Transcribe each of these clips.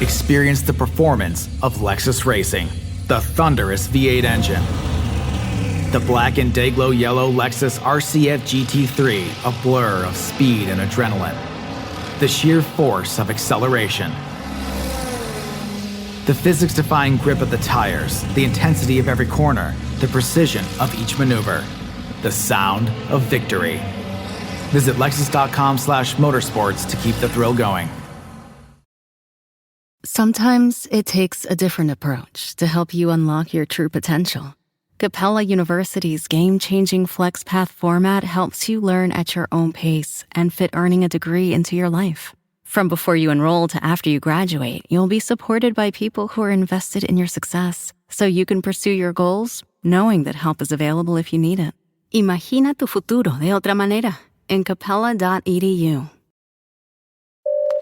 Experience the performance of Lexus Racing, the thunderous V8 engine. The black and day-glow yellow Lexus RCF GT3, a blur of speed and adrenaline. The sheer force of acceleration. The physics-defying grip of the tires, the intensity of every corner, the precision of each maneuver. The sound of victory. Visit Lexus.com/motorsports to keep the thrill going. Sometimes it takes a different approach to help you unlock your true potential. Capella University's game-changing FlexPath format helps you learn at your own pace and fit earning a degree into your life. From before you enroll to after you graduate, you'll be supported by people who are invested in your success, so you can pursue your goals knowing that help is available if you need it. Imagina tu futuro de otra manera en capella.edu.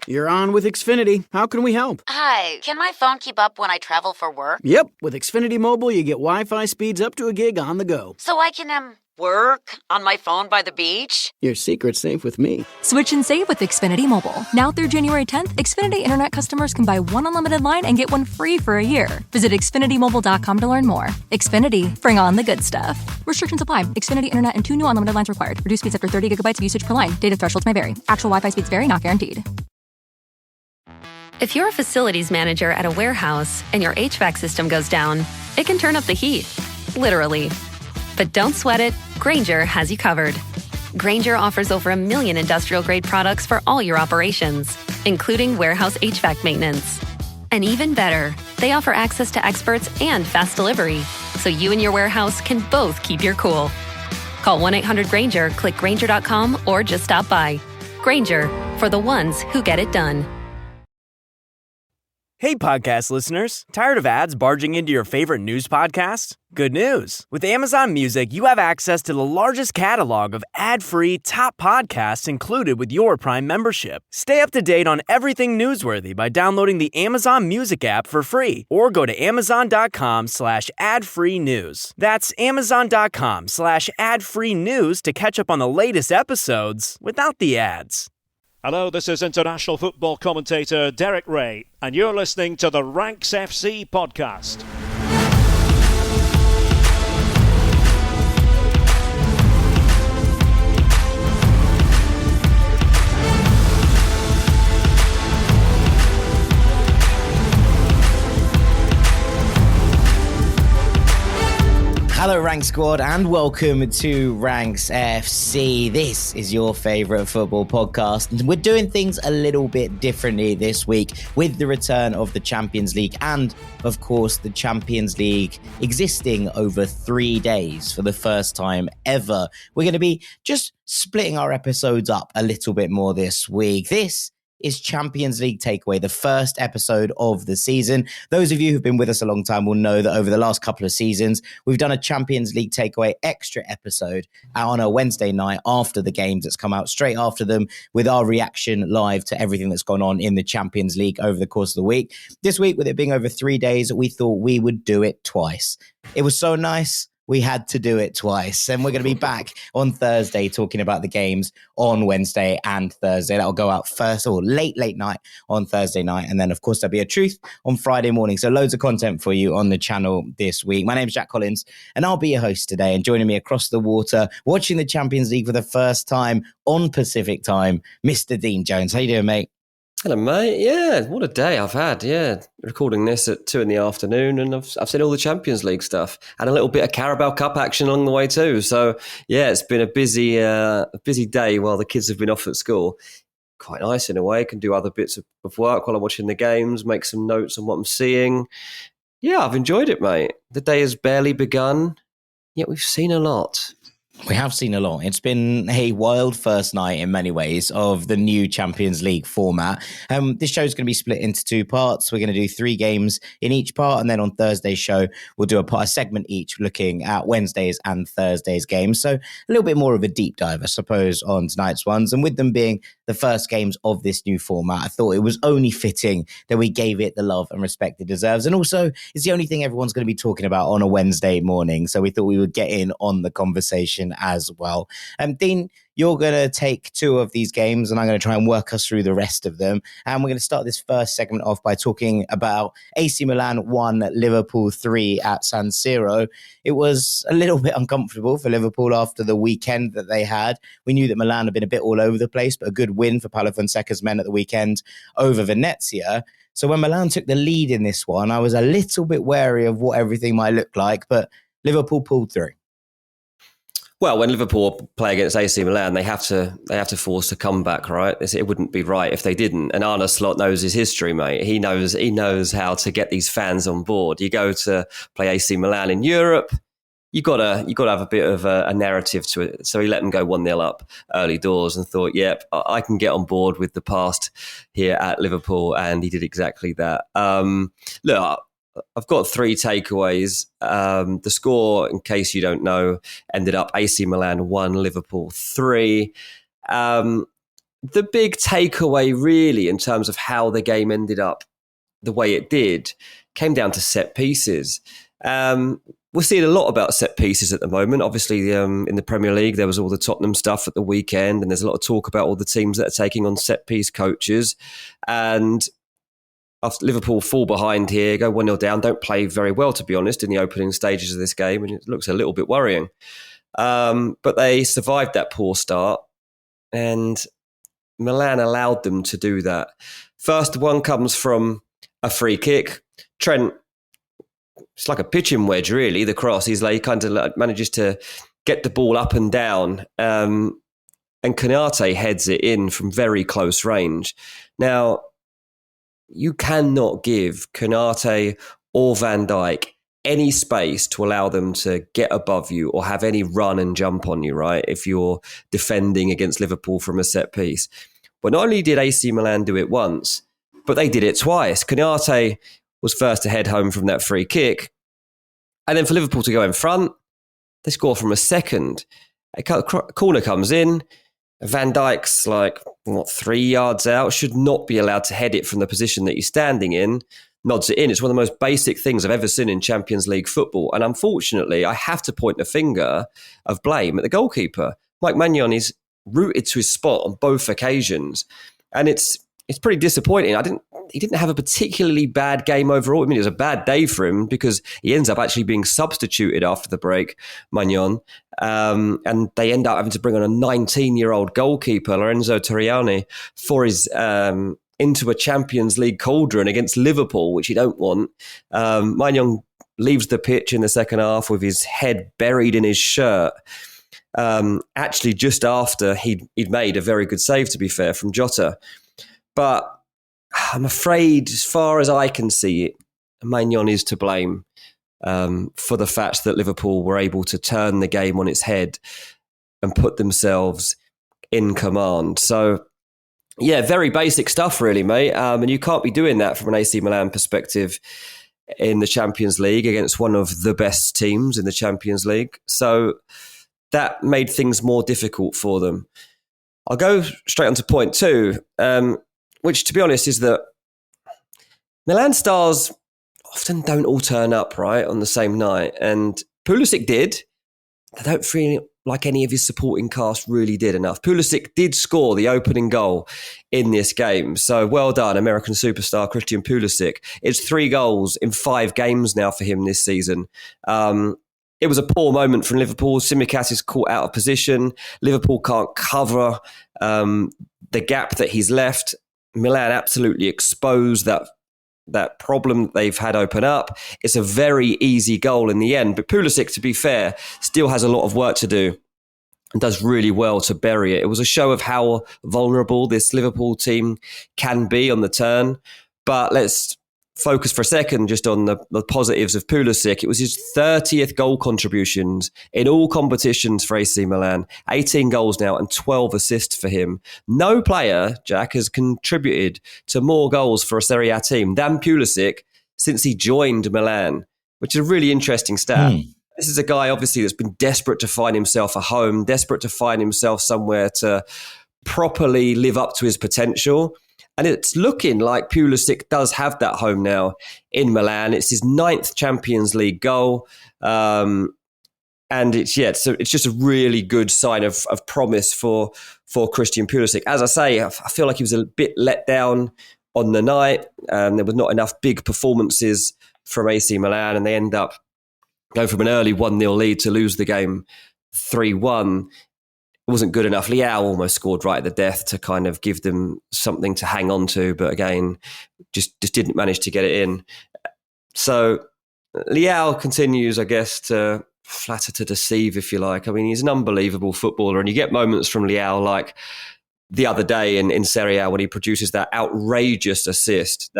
You're on with Xfinity. How can we help? Hi, can my phone keep up when I travel for work? Yep, with Xfinity Mobile, you get Wi-Fi speeds up to a gig on the go. So I can, work on my phone by the beach? Your secret's safe with me. Switch and save with Xfinity Mobile. Now through January 10th, Xfinity Internet customers can buy one unlimited line and get one free for a year. Visit XfinityMobile.com to learn more. Xfinity, bring on the good stuff. Restrictions apply. Xfinity Internet and 2 new unlimited lines required. Reduced speeds after 30 gigabytes of usage per line. Data thresholds may vary. Actual Wi-Fi speeds vary, not guaranteed. If you're a facilities manager at a warehouse and your HVAC system goes down, it can turn up the heat, literally. But don't sweat it, Grainger has you covered. Grainger offers over 1 million industrial-grade products for all your operations, including warehouse HVAC maintenance. And even better, they offer access to experts and fast delivery, so you and your warehouse can both keep your cool. Call 1-800-GRAINGER, click Grainger.com, or just stop by. Grainger, for the ones who get it done. Hey, podcast listeners. Tired of ads barging into your favorite news podcasts? Good news. With Amazon Music, you have access to the largest catalog of ad-free top podcasts included with your Prime membership. Stay up to date on everything newsworthy by downloading the Amazon Music app for free or go to amazon.com/ad-free news. That's amazon.com/ad-free news to catch up on the latest episodes without the ads. Hello, this is international football commentator Derek Ray, and you're listening to the Ranks FC podcast. Hello Ranks Squad and welcome to Ranks FC. This is your favourite football podcast and we're doing things a little bit differently this week with the return of the Champions League and of course the Champions League existing over 3 days for the first time ever. We're going to be just splitting our episodes up a little bit more this week. This is Champions League Takeaway, the first episode of the season. Those of you who've been with us a long time will know that over the last couple of seasons, we've done a Champions League Takeaway extra episode on a Wednesday night after the games that's come out straight after them with our reaction live to everything that's gone on in the Champions League over the course of the week. This week, with it being over 3 days, we thought we would do it twice. It was so nice. We had to do it twice. And we're going to be back on Thursday talking about the games on Wednesday and Thursday. That'll go out first or late night on Thursday night. And then, of course, there'll be a truth on Friday morning. So loads of content for you on the channel this week. My name's Jack Collins and I'll be your host today. And joining me across the water, watching the Champions League for the first time on Pacific time, Mr. Dean Jones. How you doing, mate? Hello, mate. Yeah, what a day I've had. Yeah, recording this at 2 p.m, and I've seen all the Champions League stuff and a little bit of Carabao Cup action along the way too. So yeah, it's been a busy day while the kids have been off at school. Quite nice in a way. I can do other bits of work while I'm watching the games, make some notes on what I'm seeing. Yeah, I've enjoyed it, mate. The day has barely begun, yet we've seen a lot. We have seen a lot. It's been a wild first night in many ways of the new Champions League format. This show is going to be split into 2 parts. We're going to do 3 games in each part. And then on Thursday's show, we'll do a segment each looking at Wednesday's and Thursday's games. So a little bit more of a deep dive, I suppose, on tonight's ones. And with them being the first games of this new format, I thought it was only fitting that we gave it the love and respect it deserves. And also, it's the only thing everyone's going to be talking about on a Wednesday morning. So we thought we would get in on the conversation section as well. Dean, you're going to take two of these games and I'm going to try and work us through the rest of them. And we're going to start this first segment off by talking about AC Milan 1, Liverpool 3 at San Siro. It was a little bit uncomfortable for Liverpool after the weekend that they had. We knew that Milan had been a bit all over the place, but a good win for Paulo Fonseca's men at the weekend over Venezia. So when Milan took the lead in this one, I was a little bit wary of what everything might look like, but Liverpool pulled through. Well, when Liverpool play against AC Milan, they have to force a comeback, right? It wouldn't be right if they didn't. And Arne Slot knows his history, mate. He knows how to get these fans on board. You go to play AC Milan in Europe, you got to have a bit of a narrative to it. So he let them go 1-0 up early doors and thought, yep, I can get on board with the past here at Liverpool, and he did exactly that. Look, I've got three takeaways. The score, in case you don't know, ended up AC Milan 1, Liverpool 3. The big takeaway, really, in terms of how the game ended up the way it did, came down to set pieces. We're seeing a lot about set pieces at the moment. Obviously, in the Premier League, there was all the Tottenham stuff at the weekend, and there's a lot of talk about all the teams that are taking on set piece coaches. And after Liverpool fall behind here, go 1-0 down, don't play very well, to be honest, in the opening stages of this game, and it looks a little bit worrying. But they survived that poor start, and Milan allowed them to do that. First one comes from a free kick. Trent, it's like a pitching wedge, really, the cross. He kind of manages to get the ball up and down, and Konate heads it in from very close range. Now, you cannot give Konate or Van Dijk any space to allow them to get above you or have any run and jump on you, right? If you're defending against Liverpool from a set piece. But not only did AC Milan do it once, but they did it twice. Konate was first to head home from that free kick. And then for Liverpool to go in front, they score from a second. A corner comes in. Van Dijk's 3 yards out, should not be allowed to head it from the position that he's standing in, nods it in. It's one of the most basic things I've ever seen in Champions League football. And unfortunately, I have to point the finger of blame at the goalkeeper. Mike Maignan is rooted to his spot on both occasions. And it's pretty disappointing. He didn't have a particularly bad game overall. I mean, it was a bad day for him because he ends up actually being substituted after the break, Maignan. And they end up having to bring on a 19-year-old goalkeeper, Lorenzo Torriani, for his into a Champions League cauldron against Liverpool, which you don't want. Maignan leaves the pitch in the second half with his head buried in his shirt. Actually, just after he'd made a very good save, to be fair, from Jota. But I'm afraid, as far as I can see it, Maignan is to blame for the fact that Liverpool were able to turn the game on its head and put themselves in command. So, yeah, very basic stuff, really, mate. And you can't be doing that from an AC Milan perspective in the Champions League against one of the best teams in the Champions League. So that made things more difficult for them. I'll go straight on to point two, which, to be honest, is that Milan stars often don't all turn up, right, on the same night. And Pulisic did. I don't feel like any of his supporting cast really did enough. Pulisic did score the opening goal in this game. So well done, American superstar Christian Pulisic. It's 3 goals in 5 games now for him this season. It was a poor moment from Liverpool. Tsimikas is caught out of position. Liverpool can't cover the gap that he's left. Milan absolutely exposed that problem that they've had open up. It's a very easy goal in the end. But Pulisic, to be fair, still has a lot of work to do and does really well to bury it. It was a show of how vulnerable this Liverpool team can be on the turn. But let's focus for a second just on the positives of Pulisic. It was his 30th goal contributions in all competitions for AC Milan. 18 goals now and 12 assists for him. No player, Jack, has contributed to more goals for a Serie A team than Pulisic since he joined Milan, which is a really interesting stat. This is a guy, obviously, that's been desperate to find himself a home, desperate to find himself somewhere to properly live up to his potential. And it's looking like Pulisic does have that home now in Milan. It's his 9th Champions League goal. And it's just a really good sign of promise for Christian Pulisic. As I say, I feel like he was a bit let down on the night. There was not enough big performances from AC Milan, and they end up going from an early 1-0 lead to lose the game 3-1. It wasn't good enough. Leao almost scored right at the death to kind of give them something to hang on to, but again, just didn't manage to get it in. So Leao continues, I guess, to flatter to deceive, if you like. I mean, he's an unbelievable footballer, and you get moments from Leao like the other day in Serie A when he produces that outrageous assist,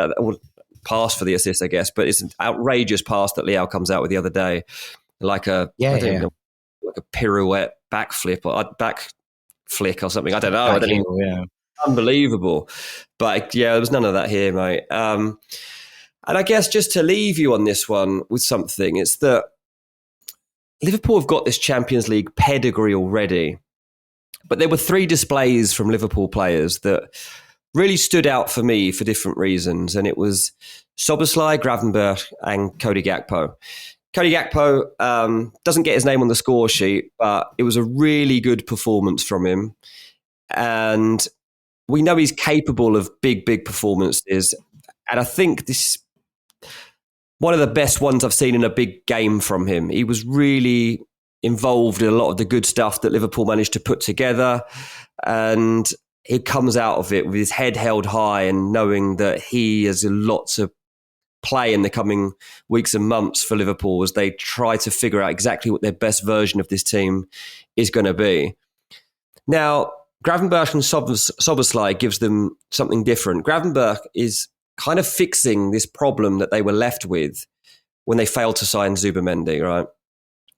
pass for the assist, I guess, but it's an outrageous pass that Leao comes out with the other day, like a pirouette backflip or back flick or something. I don't know. Unbelievable. But there was none of that here, mate. And I guess just to leave you on this one with something, it's that Liverpool have got this Champions League pedigree already, but there were 3 displays from Liverpool players that really stood out for me for different reasons, and it was Szoboszlai, Gravenberch and Cody Gakpo. Cody Gakpo doesn't get his name on the score sheet, but it was a really good performance from him, and we know he's capable of big performances, and I think this one of the best ones I've seen in a big game from him. He was really involved in a lot of the good stuff that Liverpool managed to put together, and he comes out of it with his head held high and knowing that he has a lot to play in the coming weeks and months for Liverpool as they try to figure out exactly what their best version of this team is going to be. Now, Gravenberch and Szoboszlai gives them something different. Gravenberch is kind of fixing this problem that they were left with when they failed to sign Zubimendi, right?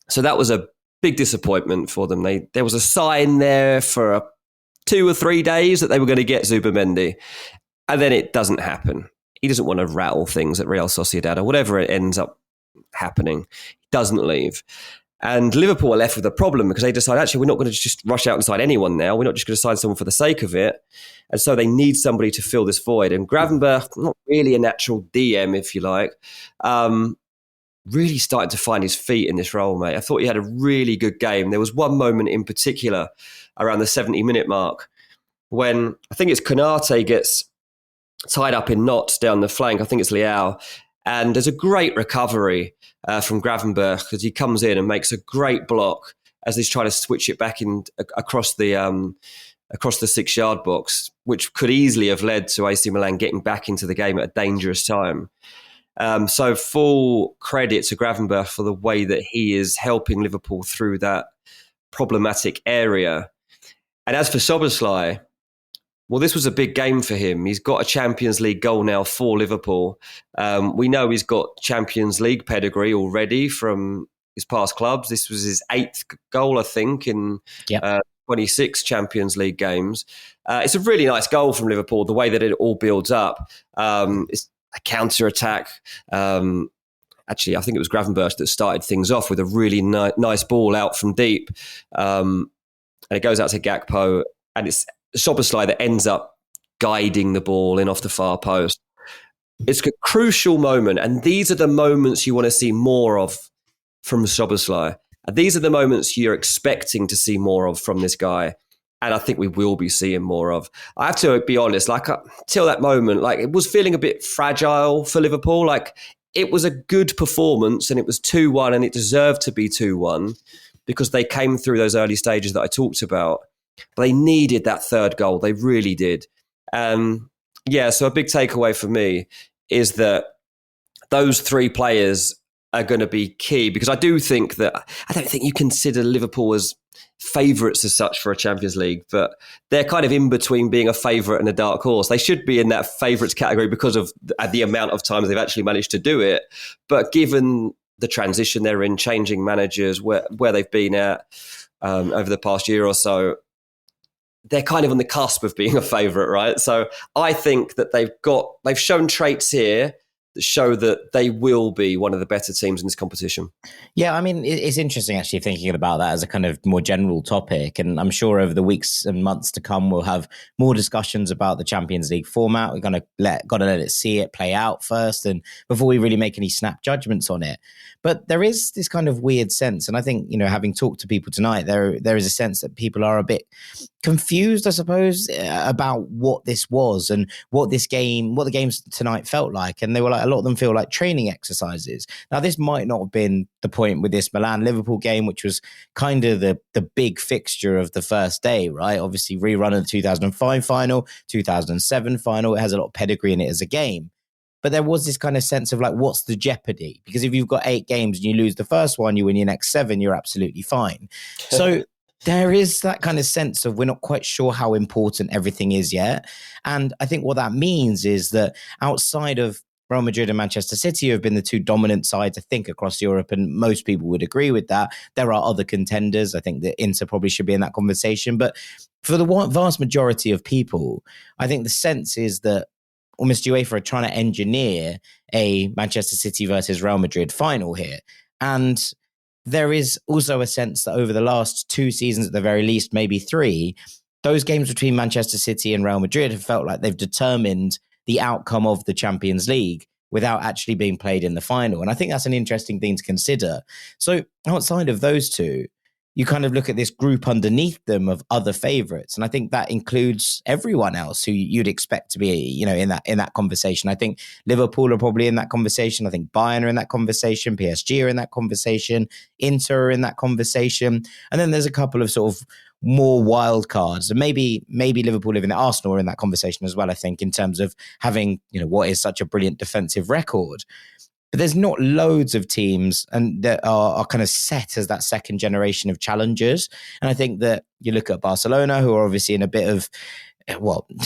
So that was a big disappointment for them. There was a sign there for 2 or 3 days that they were going to get Zubimendi, and then it doesn't happen. He doesn't want to rattle things at Real Sociedad or whatever it ends up happening. He doesn't leave. And Liverpool are left with a problem because they decide, actually, we're not going to just rush out and sign anyone now. We're not just going to sign someone for the sake of it. And so they need somebody to fill this void. And Gravenberch, not really a natural DM, if you like, really started to find his feet in this role, mate. I thought he had a really good game. There was one moment in particular around the 70-minute mark when I think it's Konate gets tied up in knots down the flank. I think it's Leao. And there's a great recovery from Gravenberch because he comes in and makes a great block as he's trying to switch it back in across the 6-yard box, which could easily have led to AC Milan getting back into the game at a dangerous time. So full credit to Gravenberch for the way that he is helping Liverpool through that problematic area. And as for Szoboszlai, well, this was a big game for him. He's got a Champions League goal now for Liverpool. We know he's got Champions League pedigree already from his past clubs. This was his 8th goal, I think, in 26 Champions League games. It's a really nice goal from Liverpool, the way that it all builds up. It's a counter-attack. Actually, I think it was Gravenberch that started things off with a really nice ball out from deep. And it goes out to Gakpo, and it's Szoboszlai that ends up guiding the ball in off the far post. It's a crucial moment, and these are the moments you want to see more of from Szoboszlai. And these are the moments you're expecting to see more of from this guy, and I think we will be seeing more of. I have to be honest, till that moment, it was feeling a bit fragile for Liverpool. It was a good performance, and it was 2-1, and it deserved to be 2-1 because they came through those early stages that I talked about. But they needed that third goal. They really did. So a big takeaway for me is that those 3 players are going to be key because I don't think you consider Liverpool as favourites as such for a Champions League, but they're kind of in between being a favourite and a dark horse. They should be in that favourites category because of the amount of times they've actually managed to do it. But given the transition they're in, changing managers, where they've been at over the past year or so, they're kind of on the cusp of being a favourite, right? So I think that they've shown traits here show that they will be one of the better teams in this competition. Yeah, I mean, it's interesting actually thinking about that as a kind of more general topic. And I'm sure over the weeks and months to come, we'll have more discussions about the Champions League format. We're got to let it see it play out first, and before we really make any snap judgments on it. But there is this kind of weird sense, and I think, having talked to people tonight, there is a sense that people are a bit confused, I suppose, about what this was and what the games tonight felt like. And they were like, a lot of them feel like training exercises. Now, this might not have been the point with this Milan-Liverpool game, which was kind of the big fixture of the first day, right? Obviously, rerun of the 2005 final, 2007 final. It has a lot of pedigree in it as a game. But there was this kind of sense of like, what's the jeopardy? Because if you've got 8 games and you lose the first one, you win your next 7, you're absolutely fine. So there is that kind of sense of we're not quite sure how important everything is yet. And I think what that means is that outside of Real Madrid and Manchester City, who have been the 2 dominant sides, I think, across Europe, and most people would agree with that. There are other contenders. I think that Inter probably should be in that conversation. But for the vast majority of people, I think the sense is that almost UEFA are trying to engineer a Manchester City versus Real Madrid final here. And there is also a sense that over the last 2 seasons, at the very least, maybe 3, those games between Manchester City and Real Madrid have felt like they've determined the outcome of the Champions League without actually being played in the final. And I think that's an interesting thing to consider. So outside of those 2, you kind of look at this group underneath them of other favourites. And I think that includes everyone else who you'd expect to be, in that conversation. I think Liverpool are probably in that conversation. I think Bayern are in that conversation. PSG are in that conversation. Inter are in that conversation. And then there's a couple of sort of more wild cards. And maybe Liverpool live in Arsenal are in that conversation as well, I think, in terms of having, what is such a brilliant defensive record. But there's not loads of teams and that are kind of set as that second generation of challengers. And I think that you look at Barcelona, who are obviously in a bit of,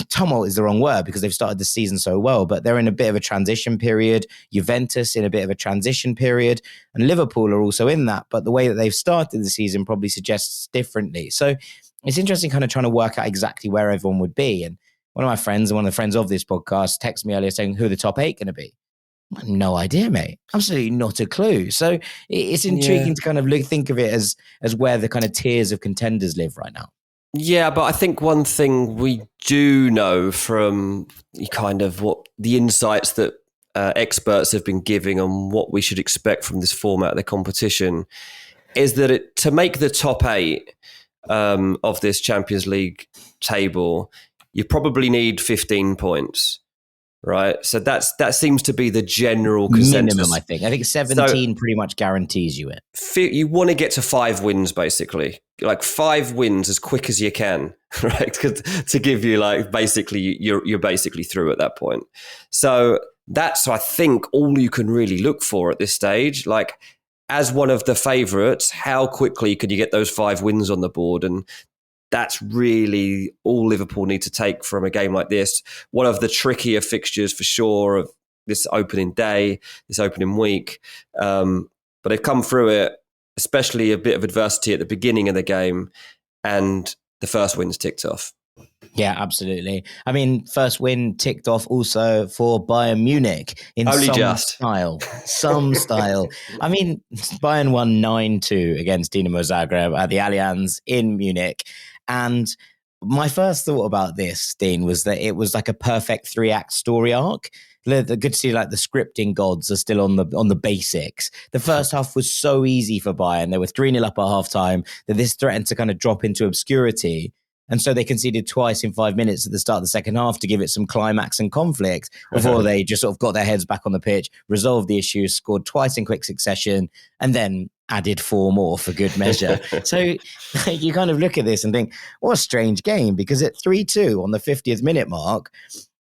tumult is the wrong word because they've started the season so well, but they're in a bit of a transition period. Juventus in a bit of a transition period. And Liverpool are also in that. But the way that they've started the season probably suggests differently. So it's interesting kind of trying to work out exactly where everyone would be. And one of my friends and one of the friends of this podcast texted me earlier saying, who are the top 8 going to be? No idea, mate. Absolutely not a clue. So it's intriguing to kind of think of it as where the kind of tiers of contenders live right now. Yeah, but I think one thing we do know from kind of what the insights that experts have been giving on what we should expect from this format of the competition is that to make the top 8 of this Champions League table, you probably need 15 points. Right, so that seems to be the general consensus. Minimum, I think. I think 17 pretty much guarantees you it. You want to get to 5 wins, basically, like 5 wins as quick as you can, right? To give you basically you're basically through at that point. So that's, I think, all you can really look for at this stage. Like, as one of the favourites, how quickly can you get those 5 wins on the board? And that's really all Liverpool need to take from a game like this. One of the trickier fixtures for sure of this opening day, this opening week. But they've come through it, especially a bit of adversity at the beginning of the game, and the first win's ticked off. Yeah, absolutely. I mean, first win ticked off also for Bayern Munich in some style. I mean, Bayern won 9-2 against Dinamo Zagreb at the Allianz in Munich. And my first thought about this, Dean, was that it was like a perfect 3-act story arc. Good to see the scripting gods are still on the basics. The first half was so easy for Bayern. They were 3-0 up at halftime that this threatened to kind of drop into obscurity. And so they conceded twice in 5 minutes at the start of the second half to give it some climax and conflict before they just sort of got their heads back on the pitch, resolved the issues, scored twice in quick succession, and then added 4 more for good measure. So you kind of look at this and think, what a strange game, because at 3-2 on the 50th minute mark,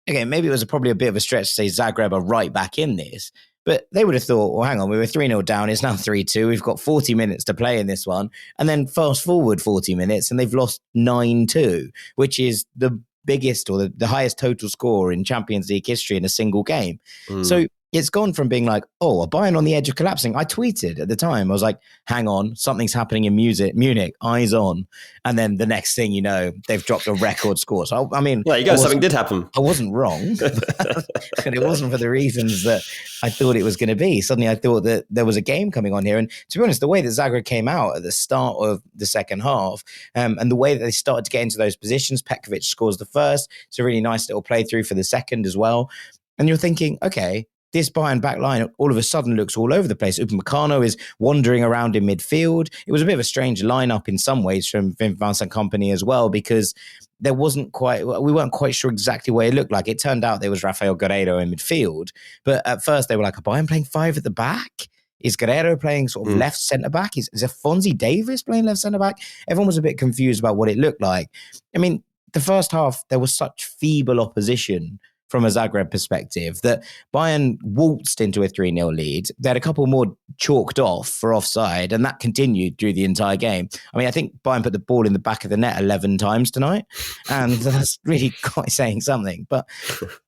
okay, maybe it was probably a bit of a stretch to say Zagreb are right back in this. But they would have thought, well, hang on, we were 3-0 down. It's now 3-2. We've got 40 minutes to play in this one. And then fast forward 40 minutes and they've lost 9-2, which is the biggest or the highest total score in Champions League history in a single game. So it's gone from being like, oh, a Bayern on the edge of collapsing. I tweeted at the time, I was like, hang on, something's happening in Munich, eyes on. And then the next thing you know, they've dropped a record score. So, I mean, there you go, something did happen. I wasn't wrong, and it wasn't for the reasons that I thought it was going to be. Suddenly I thought that there was a game coming on here. And to be honest, the way that Zagreb came out at the start of the second half, and the way that they started to get into those positions, Petkovic scores the first. It's a really nice little playthrough for the second as well. And you're thinking, okay, this Bayern back line all of a sudden looks all over the place. Upamecano is wandering around in midfield. It was a bit of a strange lineup in some ways from Vincent Kompany as well, because we weren't quite sure exactly what it looked like. It turned out there was Rafael Guerreiro in midfield, but at first they were like, are Bayern playing 5 at the back? Is Guerreiro playing sort of left centre-back? Is Afonso Davies playing left centre-back? Everyone was a bit confused about what it looked like. I mean, the first half, there was such feeble opposition from a Zagreb perspective that Bayern waltzed into a 3-0 lead. They had a couple more chalked off for offside, and that continued through the entire game. I mean, I think Bayern put the ball in the back of the net 11 times tonight, and that's really quite saying something. But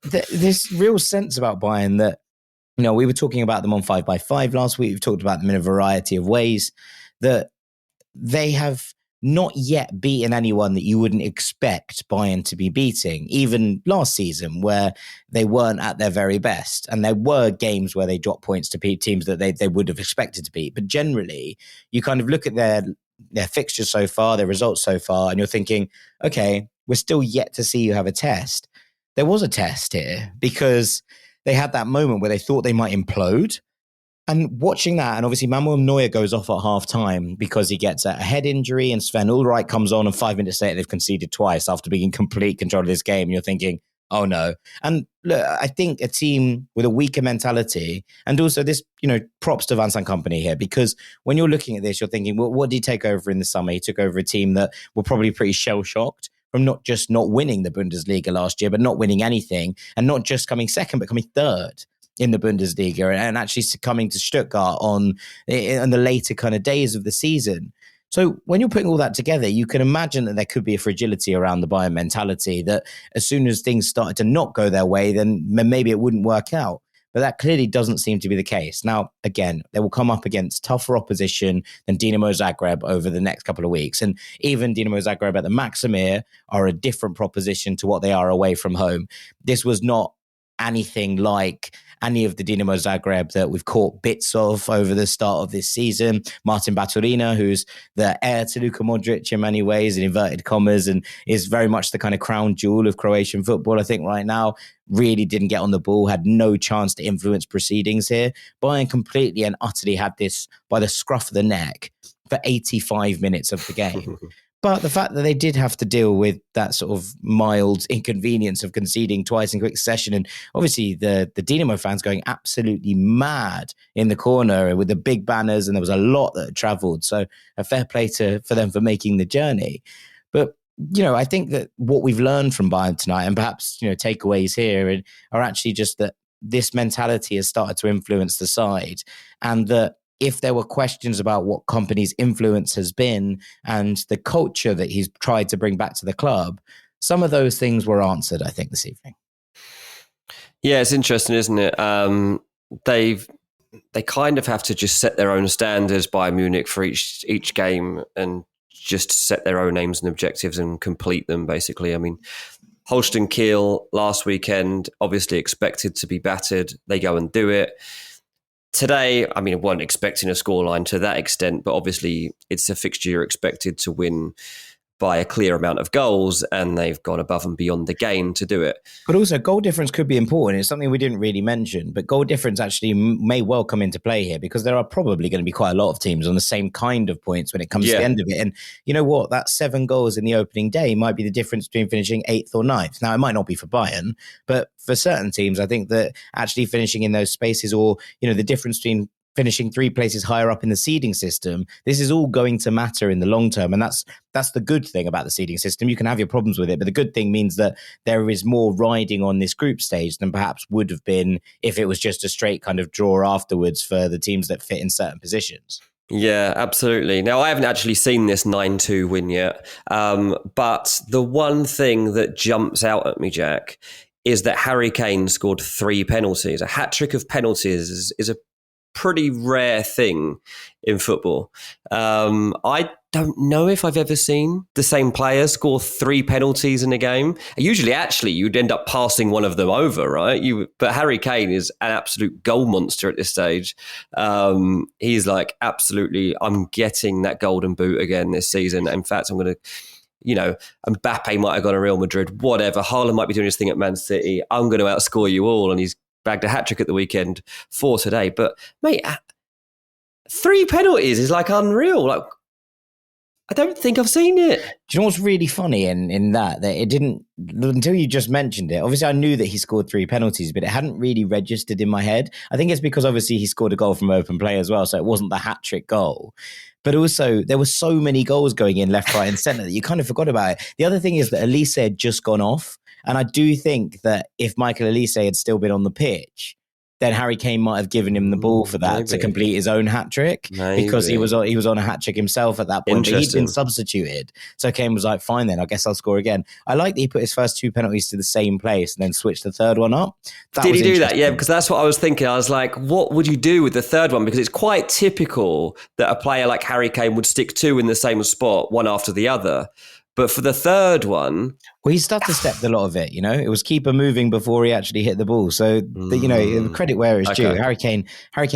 this real sense about Bayern that, you know, we were talking about them on 5x5 last week. We've talked about them in a variety of ways, that they have not yet beaten anyone that you wouldn't expect Bayern to be beating, even last season where they weren't at their very best. And there were games where they dropped points to beat teams that they would have expected to beat. But generally, you kind of look at their fixtures so far, their results so far, and you're thinking, okay, we're still yet to see you have a test. There was a test here because they had that moment where they thought they might implode. And watching that, and obviously Manuel Neuer goes off at half time because he gets a head injury, and Sven Ulreich comes on, and 5 minutes later they've conceded twice after being in complete control of this game. And you're thinking, oh no. And look, I think a team with a weaker mentality, and also this, you know, props to Vincent Kompany here, because when you're looking at this, you're thinking, well, what did he take over in the summer? He took over a team that were probably pretty shell-shocked from not just not winning the Bundesliga last year, but not winning anything, and not just coming second, but coming third in the Bundesliga, and actually succumbing to Stuttgart in the later kind of days of the season. So when you're putting all that together, you can imagine that there could be a fragility around the Bayern mentality, that as soon as things started to not go their way, then maybe it wouldn't work out. But that clearly doesn't seem to be the case. Now, again, they will come up against tougher opposition than Dinamo Zagreb over the next couple of weeks. And even Dinamo Zagreb at the Maximir are a different proposition to what they are away from home. This was not anything like any of the Dinamo Zagreb that we've caught bits of over the start of this season. Martin Baturina, who's the heir to Luka Modric in many ways, in inverted commas, and is very much the kind of crown jewel of Croatian football, I think, right now, really didn't get on the ball, had no chance to influence proceedings here. Bayern completely and utterly had this by the scruff of the neck for 85 minutes of the game. But the fact that they did have to deal with that sort of mild inconvenience of conceding twice in quick succession, and obviously the Dinamo fans going absolutely mad in the corner with the big banners, and there was a lot that had travelled. So a fair play for them for making the journey. But, you know, I think that what we've learned from Bayern tonight, and perhaps, you know, takeaways here, are actually just that this mentality has started to influence the side, and that if there were questions about what Kompany's influence has been and the culture that he's tried to bring back to the club, some of those things were answered, I think, this evening. Yeah, it's interesting, isn't it? They kind of have to just set their own standards, Bayern Munich, for each game, and just set their own aims and objectives and complete them, basically. I mean, Holstein Kiel last weekend, obviously expected to be battered. They go and do it. Today, I mean, I wasn't expecting a scoreline to that extent, but obviously it's a fixture you're expected to win by a clear amount of goals, and they've gone above and beyond the game to do it. But also, goal difference could be important. It's something we didn't really mention, but goal difference actually may well come into play here, because there are probably going to be quite a lot of teams on the same kind of points when it comes to the end of it. And you know what? That 7 goals in the opening day might be the difference between finishing 8th or 9th. Now, it might not be for Bayern, but for certain teams, I think that actually finishing in those spaces, or, you know, the difference between finishing 3 places higher up in the seeding system, this is all going to matter in the long term. And that's the good thing about the seeding system. You can have your problems with it, but the good thing means that there is more riding on this group stage than perhaps would have been if it was just a straight kind of draw afterwards for the teams that fit in certain positions. Yeah, absolutely. Now, I haven't actually seen this 9-2 win yet, but the one thing that jumps out at me, Jack, is that Harry Kane scored 3 penalties. A hat-trick of penalties is a pretty rare thing in football. I don't know if I've ever seen the same player score 3 penalties in a game. Usually, actually, you'd end up passing one of them over, right? But Harry Kane is an absolute goal monster at this stage. He's like, absolutely, I'm getting that golden boot again this season. In fact, I'm going to, Mbappe might have gone to Real Madrid, whatever. Haaland might be doing his thing at Man City. I'm going to outscore you all. And he's bagged a hat-trick at the weekend for today. But, mate, 3 penalties is like unreal. Like, I don't think I've seen it. Do you know what's really funny in that it didn't, until you just mentioned it, obviously I knew that he scored 3 penalties, but it hadn't really registered in my head. I think it's because obviously he scored a goal from open play as well, so it wasn't the hat-trick goal. But also, there were so many goals going in left, right and centre that you kind of forgot about it. The other thing is that Elise had just gone off. And I do think that if Michael Elise had still been on the pitch, then Harry Kane might have given him the ball for that to complete his own hat-trick because he was on a hat-trick himself at that point, but he'd been substituted. So Kane was like, fine then, I guess I'll score again. I like that he put his first 2 penalties to the same place and then switched the third one up. Did he do that? Yeah, because that's what I was thinking. I was like, what would you do with the third one? Because it's quite typical that a player like Harry Kane would stick 2 in the same spot, one after the other. But for the third one... Well, he stutter stepped a lot of it, It was keeper moving before he actually hit the ball. So, credit where it's due. Harry Kane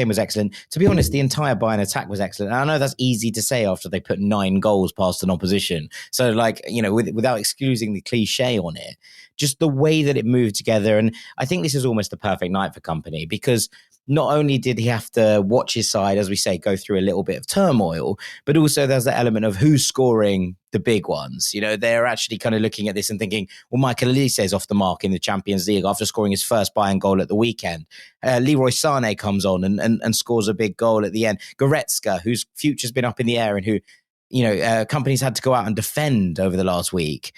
was excellent. To be honest, the entire Bayern attack was excellent. And I know that's easy to say after they put 9 goals past an opposition. So, without excusing the cliche on it, just the way that it moved together. And I think this is almost the perfect night for Kompany because not only did he have to watch his side, as we say, go through a little bit of turmoil, but also there's the element of who's scoring the big ones. They're actually kind of looking at this and thinking, well, Michael Elise is off the mark in the Champions League after scoring his first Bayern goal at the weekend. Leroy Sané comes on and scores a big goal at the end. Goretzka, whose future's been up in the air and who, Kompany's had to go out and defend over the last week.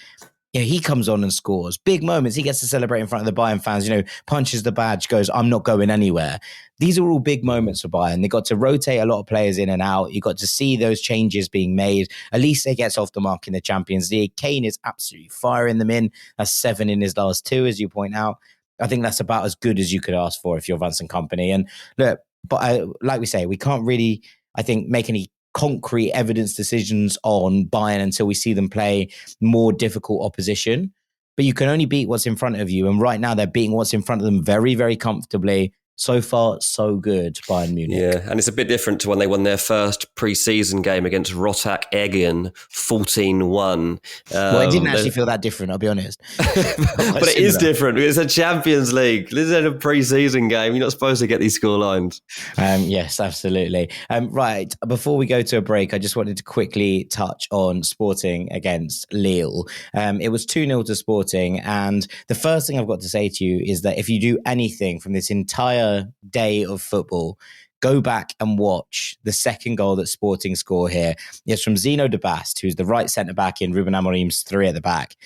He comes on and scores. Big moments. He gets to celebrate in front of the Bayern fans, punches the badge, goes, I'm not going anywhere. These are all big moments for Bayern. They got to rotate a lot of players in and out. You got to see those changes being made. Elise gets off the mark in the Champions League. Kane is absolutely firing them in. That's 7 in his last 2, as you point out. I think that's about as good as you could ask for if you're Vincent Kompany. And look, but like we say, we can't really, I think, make any concrete evidence decisions on Bayern until we see them play more difficult opposition. But you can only beat what's in front of you. And right now they're beating what's in front of them very, very comfortably. So far, so good, Bayern Munich. Yeah, and it's a bit different to when they won their first pre-season game against Rotak Egen, 14-1. Well, it didn't actually feel that different, I'll be honest. But it is different. It's a Champions League. This is a pre-season game. You're not supposed to get these score lines. Yes, absolutely. Right, before we go to a break, I just wanted to quickly touch on Sporting against Lille. It was 2-0 to Sporting, and the first thing I've got to say to you is that if you do anything from this entire day of football, go back and watch the second goal that Sporting score here. It's from Zino de Bast, who's the right centre-back in Ruben Amorim's 3 at the back.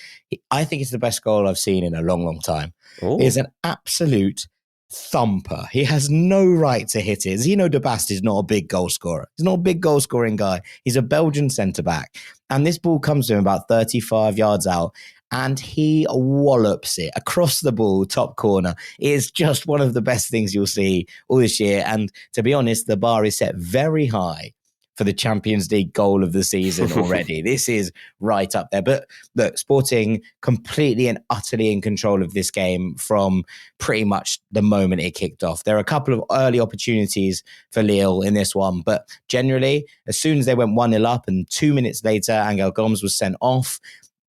I think it's the best goal I've seen in a long, long time. It's an absolute thumper. He has no right to hit it. Zino de Bast is not a big goal scorer. He's not a big goal scoring guy. He's a Belgian centre-back. And this ball comes to him about 35 yards out, and he wallops it across the ball, top corner. It is just one of the best things you'll see all this year. And to be honest, the bar is set very high for the Champions League goal of the season already. This is right up there. But look, Sporting completely and utterly in control of this game from pretty much the moment it kicked off. There are a couple of early opportunities for Lille in this one, but generally, as soon as they went 1-0 up and 2 minutes later, Angel Gomes was sent off,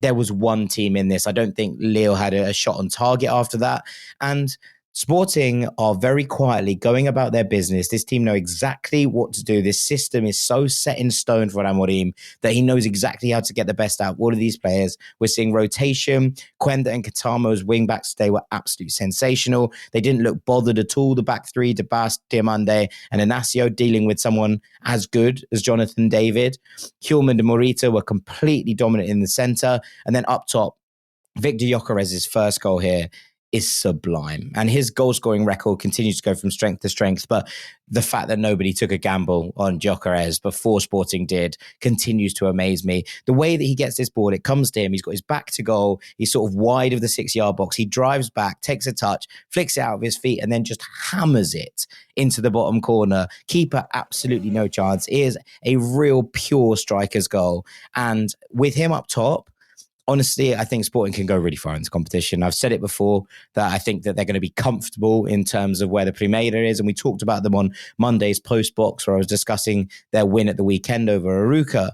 there was one team in this. I don't think Lille had a shot on target after that. And Sporting are very quietly going about their business. This team know exactly what to do. This system is so set in stone for Amorim that he knows exactly how to get the best out of all of these players. We're seeing rotation. Quenda and Katamo's wing-backs today were absolutely sensational. They didn't look bothered at all. The back 3, De Bast, Diamande and Inacio, dealing with someone as good as Jonathan David. Hjulmand and Morita were completely dominant in the centre. And then up top, Victor Gyökeres's first goal here is sublime. And his goal-scoring record continues to go from strength to strength. But the fact that nobody took a gamble on Gyökeres before Sporting did continues to amaze me. The way that he gets this ball, it comes to him. He's got his back to goal. He's sort of wide of the 6-yard box. He drives back, takes a touch, flicks it out of his feet, and then just hammers it into the bottom corner. Keeper, absolutely no chance. It is a real pure striker's goal. And with him up top, honestly, I think Sporting can go really far in this competition. I've said it before that I think that they're going to be comfortable in terms of where the Primera is. And we talked about them on Monday's post-box where I was discussing their win at the weekend over Arouca.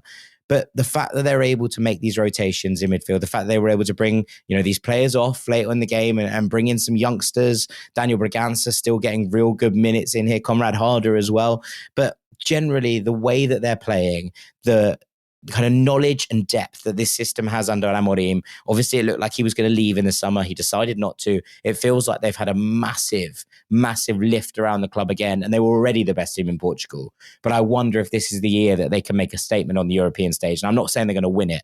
But the fact that they're able to make these rotations in midfield, the fact that they were able to bring, these players off late in the game and bring in some youngsters, Daniel Bragança still getting real good minutes in here, Conrad Harder as well. But generally, the way that they're playing, the kind of knowledge and depth that this system has under Amorim. Obviously, it looked like he was going to leave in the summer. He decided not to. It feels like they've had a massive, massive lift around the club again, and they were already the best team in Portugal. But I wonder if this is the year that they can make a statement on the European stage. And I'm not saying they're going to win it,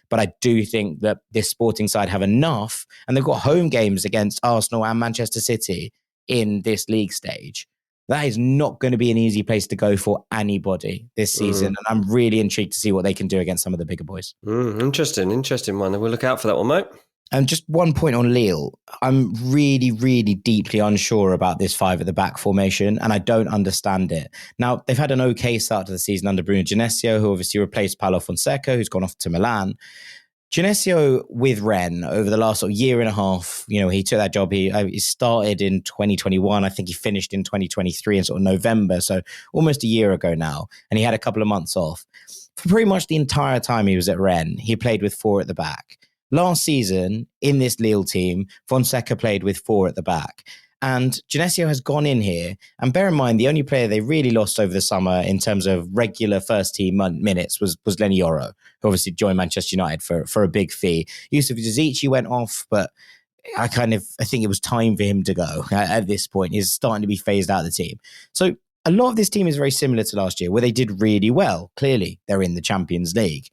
but I do think that this Sporting side have enough, and they've got home games against Arsenal and Manchester City in this league stage. That is not going to be an easy place to go for anybody this season. And I'm really intrigued to see what they can do against some of the bigger boys. Interesting one. We'll look out for that one, mate. And just one point on Lille. I'm really, really deeply unsure about this 5 at the back formation, and I don't understand it. Now, they've had an okay start to the season under Bruno Genesio, who obviously replaced Paulo Fonseca, who's gone off to Milan. Genesio with Rennes over the last year and a half, he took that job. He started in 2021. I think he finished in 2023 in sort of November. So almost a year ago now. And he had a couple of months off. For pretty much the entire time he was at Rennes, he played with 4 at the back. Last season, in this Lille team, Fonseca played with 4 at the back. And Genesio has gone in here. And bear in mind, the only player they really lost over the summer in terms of regular first team minutes was Lenny Yoro, who obviously joined Manchester United for a big fee. Yusuf Zizici went off, but I think it was time for him to go at this point. He's starting to be phased out of the team. So a lot of this team is very similar to last year, where they did really well. Clearly, they're in the Champions League.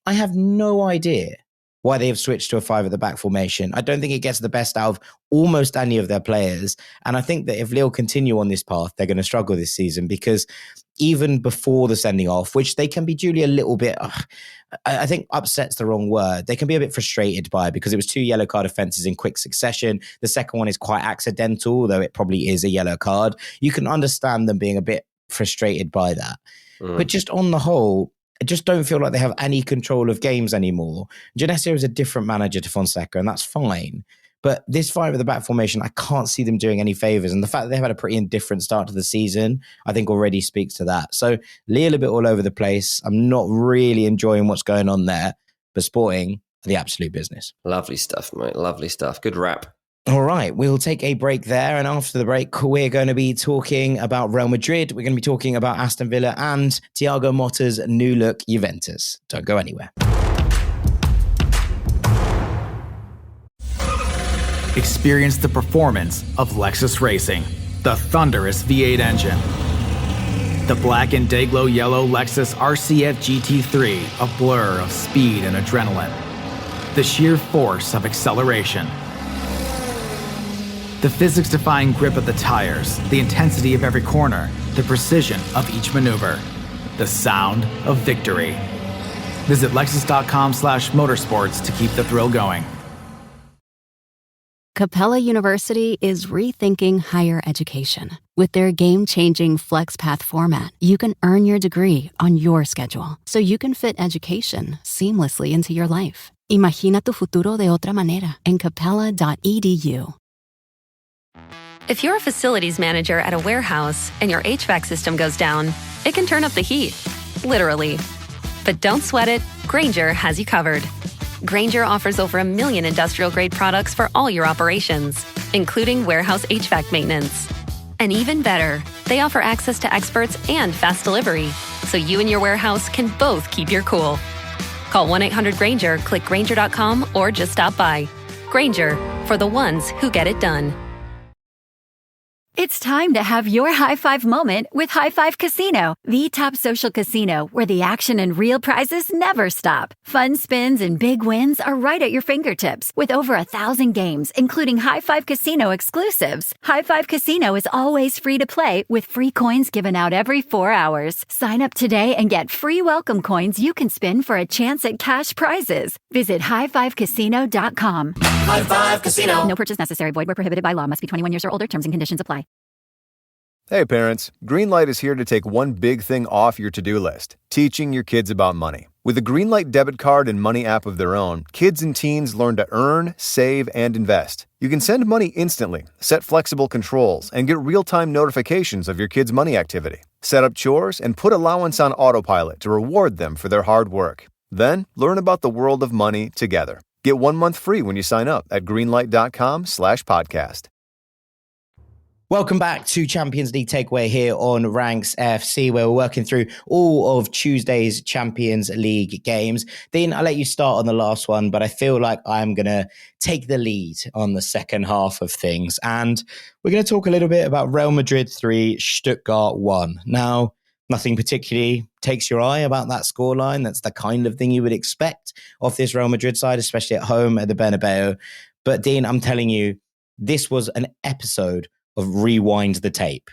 I have no idea why they have switched to a 5 at the back formation. I don't think it gets the best out of almost any of their players. And I think that if Lille continue on this path, they're going to struggle this season, because even before the sending off, which they can be duly a little bit, I think upset's the wrong word. They can be a bit frustrated by it because it was 2 yellow card offences in quick succession. The second one is quite accidental, though it probably is a yellow card. You can understand them being a bit frustrated by that. But just on the whole, I just don't feel like they have any control of games anymore. Genesio is a different manager to Fonseca, and that's fine. But this 5 at the back formation, I can't see them doing any favours. And the fact that they've had a pretty indifferent start to the season, I think already speaks to that. So Lille a bit all over the place. I'm not really enjoying what's going on there. But Sporting are the absolute business. Lovely stuff, mate. Lovely stuff. Good wrap. All right, we'll take a break there. And after the break, we're going to be talking about Real Madrid. We're going to be talking about Aston Villa and Thiago Motta's new look Juventus. Don't go anywhere. Experience the performance of Lexus Racing, the thunderous V8 engine. The black and day-glow yellow Lexus RCF GT3, a blur of speed and adrenaline. The sheer force of acceleration. The physics-defying grip of the tires, the intensity of every corner, the precision of each maneuver, the sound of victory. Visit Lexus.com/motorsports to keep the thrill going. Capella University is rethinking higher education. With their game-changing FlexPath format, you can earn your degree on your schedule, so you can fit education seamlessly into your life. Imagina tu futuro de otra manera en capella.edu. If you're a facilities manager at a warehouse and your HVAC system goes down, it can turn up the heat, literally. But don't sweat it, Grainger has you covered. Grainger offers over 1 million industrial-grade products for all your operations, including warehouse HVAC maintenance. And even better, they offer access to experts and fast delivery, so you and your warehouse can both keep your cool. Call 1-800-GRAINGER, click Grainger.com, or just stop by. Grainger, for the ones who get it done. It's time to have your high-five moment with High Five Casino, the top social casino where the action and real prizes never stop. Fun spins and big wins are right at your fingertips with over 1,000 games, including High Five Casino exclusives. High Five Casino is always free to play with free coins given out every 4 hours. Sign up today and get free welcome coins you can spin for a chance at cash prizes. Visit highfivecasino.com. High Five Casino. No purchase necessary. Void where prohibited by law. Must be 21 years or older. Terms and conditions apply. Hey parents, Greenlight is here to take one big thing off your to-do list, teaching your kids about money. With a Greenlight debit card and money app of their own, kids and teens learn to earn, save, and invest. You can send money instantly, set flexible controls, and get real-time notifications of your kids' money activity. Set up chores and put allowance on autopilot to reward them for their hard work. Then, learn about the world of money together. Get 1 month free when you sign up at greenlight.com/podcast. Welcome back to Champions League Takeaway here on Ranks FC, where we're working through all of Tuesday's Champions League games. Dean, I'll let you start on the last one, but I feel like I'm going to take the lead on the second half of things. And we're going to talk a little bit about Real Madrid 3, Stuttgart 1. Now, nothing particularly takes your eye about that scoreline. That's the kind of thing you would expect of this Real Madrid side, especially at home at the Bernabeu. But Dean, I'm telling you, this was an episode of rewind the tape.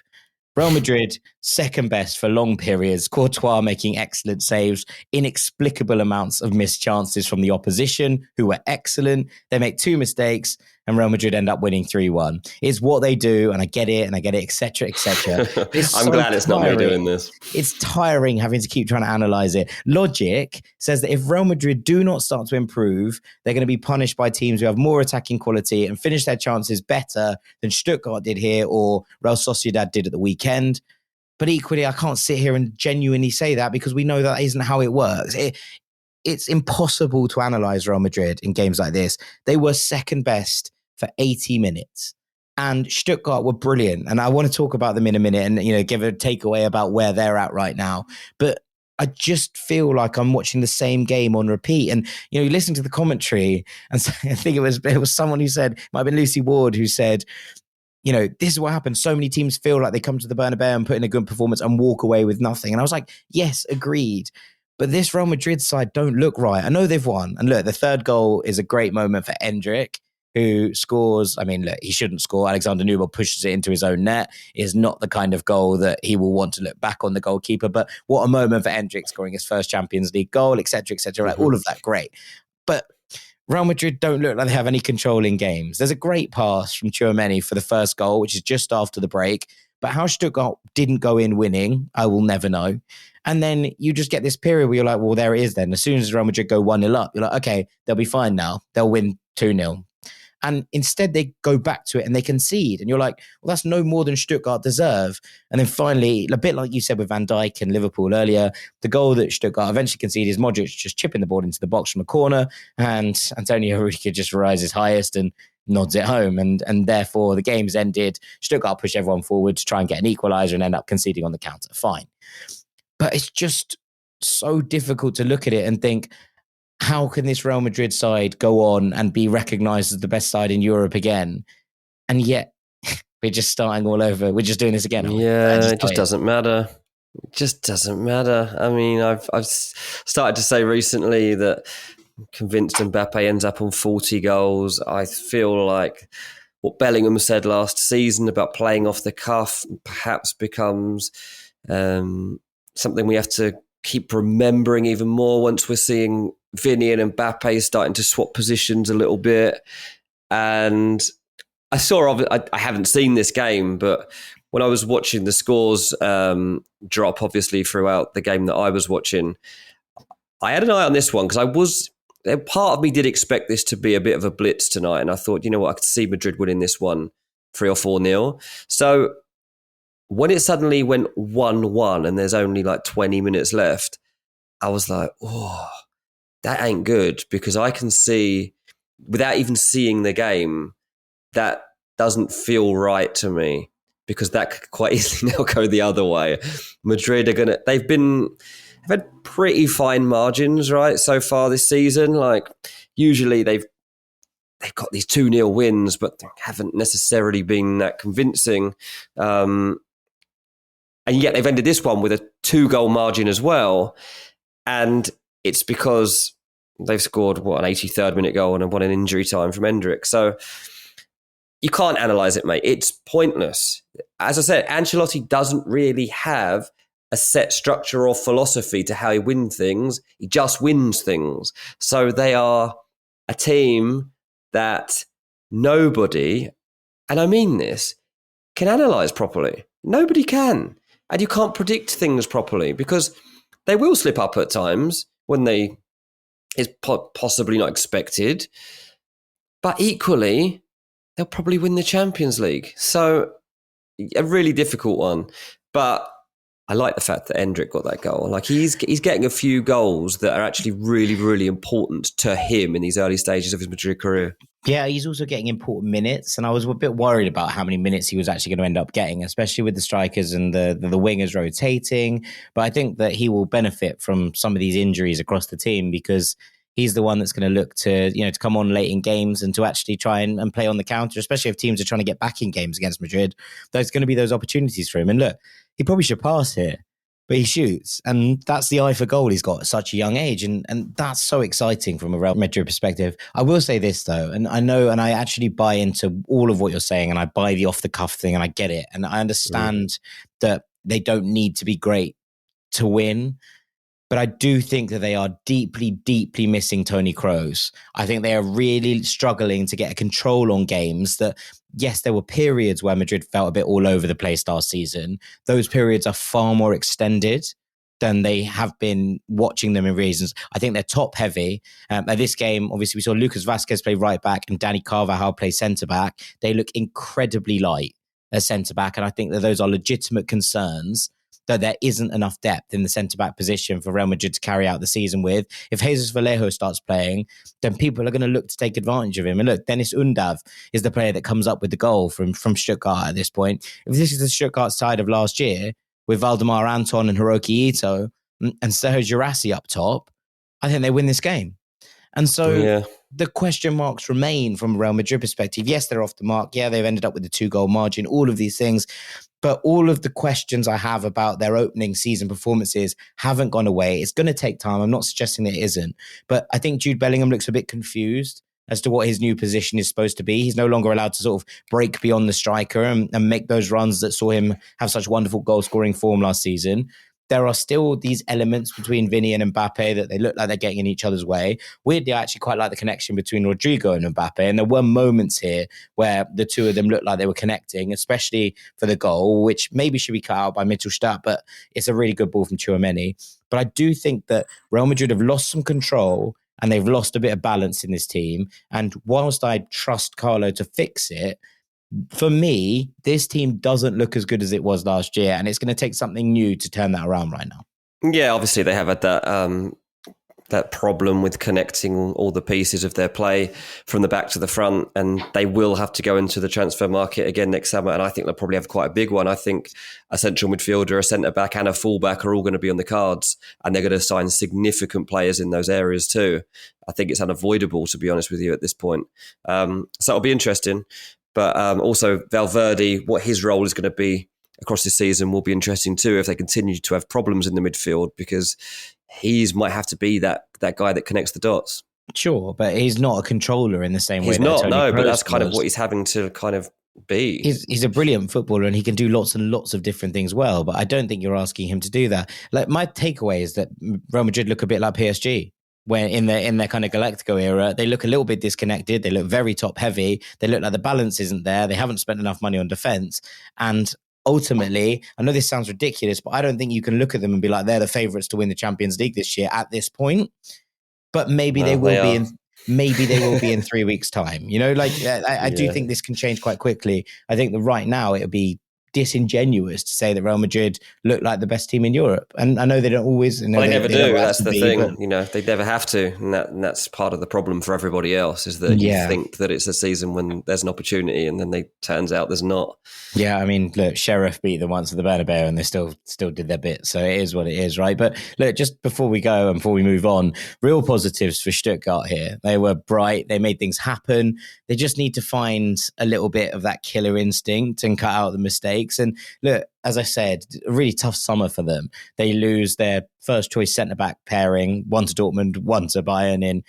Real Madrid, second best for long periods. Courtois making excellent saves, inexplicable amounts of missed chances from the opposition, who were excellent. They make 2 mistakes, and Real Madrid end up winning 3-1. It's what they do, and I get it, etc., etc. I'm glad it's not me doing this. It's tiring having to keep trying to analyze it. Logic says that if Real Madrid do not start to improve, they're going to be punished by teams who have more attacking quality and finish their chances better than Stuttgart did here or Real Sociedad did at the weekend. But equally, I can't sit here and genuinely say that because we know that isn't how it works. It's impossible to analyze Real Madrid in games like this. They were second best for 80 minutes. And Stuttgart were brilliant. And I want to talk about them in a minute and, give a takeaway about where they're at right now. But I just feel like I'm watching the same game on repeat. And, you listen to the commentary, and I think it was someone who said, it might have been Lucy Ward, who said, this is what happens. So many teams feel like they come to the Bernabeu and put in a good performance and walk away with nothing. And I was like, yes, agreed. But this Real Madrid side don't look right. I know they've won. And look, the third goal is a great moment for Endrick, who scores. I mean, look, he shouldn't score. Alexander Nubel pushes it into his own net. It is not the kind of goal that he will want to look back on the goalkeeper. But what a moment for Endrick scoring his first Champions League goal, etc., etc. Like, all of that, great. But Real Madrid don't look like they have any control in games. There's a great pass from Tchouameni for the first goal, which is just after the break. But how Stuttgart didn't go in winning, I will never know. And then you just get this period where you're like, well, there it is then. As soon as Real Madrid go 1-0 up, you're like, okay, they'll be fine now. They'll win 2-0. And instead they go back to it and they concede. And you're like, well, that's no more than Stuttgart deserve. And then finally, a bit like you said with Van Dijk and Liverpool earlier, the goal that Stuttgart eventually conceded is Modric just chipping the ball into the box from a corner. And Antonio Rudiger just rises highest and nods it home. And therefore the game's ended. Stuttgart push everyone forward to try and get an equaliser and end up conceding on the counter. Fine. But it's just so difficult to look at it and think, how can this Real Madrid side go on and be recognised as the best side in Europe again? And yet we're just starting all over. We're just doing this again. Yeah, it just doesn't matter. It just doesn't matter. I mean, I've started to say recently that I'm convinced Mbappe ends up on 40 goals. I feel like what Bellingham said last season about playing off the cuff perhaps becomes something we have to keep remembering even more once we're seeing Vinny and Mbappe starting to swap positions a little bit. And I haven't seen this game, but when I was watching the scores drop, obviously, throughout the game that I was watching, I had an eye on this one because part of me did expect this to be a bit of a blitz tonight. And I thought, you know what, I could see Madrid winning this one 3 or 4-0. So when it suddenly went 1-1 and there's only like 20 minutes left, I was like, oh, that ain't good, because I can see, without even seeing the game, that doesn't feel right to me, because that could quite easily now go the other way. Madrid they've had pretty fine margins, right, so far this season. Like, usually they've they've got these 2-0 wins, but they haven't necessarily been that convincing. And yet they've ended this one with a 2-goal margin as well. And it's because they've scored, an 83rd minute goal and won an injury time from Endrick. So you can't analyse it, mate. It's pointless. As I said, Ancelotti doesn't really have a set structure or philosophy to how he wins things. He just wins things. So they are a team that nobody, and I mean this, can analyse properly. Nobody can. And you can't predict things properly because they will slip up at times when it's possibly not expected. But equally, they'll probably win the Champions League. So a really difficult one. But I like the fact that Endrick got that goal. Like he's getting a few goals that are actually really, really important to him in these early stages of his Madrid career. Yeah, he's also getting important minutes, and I was a bit worried about how many minutes he was actually going to end up getting, especially with the strikers and the wingers rotating. But I think that he will benefit from some of these injuries across the team because he's the one that's going to look to come on late in games and to actually try and play on the counter, especially if teams are trying to get back in games against Madrid. There's going to be those opportunities for him. And look, he probably should pass here, but he shoots. And that's the eye for goal he's got at such a young age. And that's so exciting from a Real Madrid perspective. I will say this, though, and I know, and I actually buy into all of what you're saying, and I buy the off-the-cuff thing, and I get it. And I understand that they don't need to be great to win. But I do think that they are deeply, deeply missing Toni Kroos. I think they are really struggling to get a control on games that, yes, there were periods where Madrid felt a bit all over the place last season. Those periods are far more extended than they have been watching them in reasons. I think they're top heavy. At this game, obviously, we saw Lucas Vazquez play right back and Dani Carvajal play centre back. They look incredibly light as centre back. And I think that those are legitimate concerns that there isn't enough depth in the centre-back position for Real Madrid to carry out the season with. If Jesus Vallejo starts playing, then people are going to look to take advantage of him. And look, Dennis Undav is the player that comes up with the goal from Stuttgart at this point. If this is the Stuttgart side of last year, with Valdemar Anton and Hiroki Ito and Sergio Girassi up top, I think they win this game. And so the question marks remain from a Real Madrid perspective. Yes, they're off the mark. Yeah, they've ended up with a 2-goal margin, all of these things. But all of the questions I have about their opening season performances haven't gone away. It's going to take time. I'm not suggesting that it isn't. But I think Jude Bellingham looks a bit confused as to what his new position is supposed to be. He's no longer allowed to sort of break beyond the striker and make those runs that saw him have such wonderful goal-scoring form last season. There are still these elements between Vinny and Mbappe that they look like they're getting in each other's way. Weirdly, I actually quite like the connection between Rodrigo and Mbappe. And there were moments here where the two of them looked like they were connecting, especially for the goal, which maybe should be cut out by Mittelstadt, but it's a really good ball from Tchouaméni. But I do think that Real Madrid have lost some control and they've lost a bit of balance in this team. And whilst I trust Carlo to fix it, for me, this team doesn't look as good as it was last year, and it's going to take something new to turn that around right now. Yeah, obviously they have had that problem with connecting all the pieces of their play from the back to the front, and they will have to go into the transfer market again next summer, and I think they'll probably have quite a big one. I think a central midfielder, a centre-back and a full-back are all going to be on the cards, and they're going to sign significant players in those areas too. I think it's unavoidable, to be honest with you, at this point. So it'll be interesting. But also Valverde, what his role is going to be across this season will be interesting too if they continue to have problems in the midfield, because he might have to be that guy that connects the dots. Sure, but he's not a controller in the same way. He's not, Toni no, Kroos but that's kind was. of what he's having to kind of be. He's a brilliant footballer and he can do lots and lots of different things well, but I don't think you're asking him to do that. Like, my takeaway is that Real Madrid look a bit like PSG. When in their kind of Galactico era, they look a little bit disconnected. They look very top heavy. They look like the balance isn't there. They haven't spent enough money on defense. And ultimately, I know this sounds ridiculous, but I don't think you can look at them and be like, they're the favourites to win the Champions League this year at this point. But maybe they will be maybe they will be in 3 weeks' time. You know, like I do think this can change quite quickly. I think that right now it'll be disingenuous to say that Real Madrid look like the best team in Europe. And I know they don't always. They never do. That's the thing. But, they never have to. And that's part of the problem for everybody else, is that you think that it's a season when there's an opportunity and then turns out there's not. Yeah, I mean, look, Sheriff beat them once at the Bernabeu and they still did their bit. So it is what it is, right? But look, just before we go and before we move on, real positives for Stuttgart here. They were bright. They made things happen. They just need to find a little bit of that killer instinct and cut out the mistakes. And look, as I said, a really tough summer for them. They lose their first choice centre-back pairing, one to Dortmund, one to Bayern in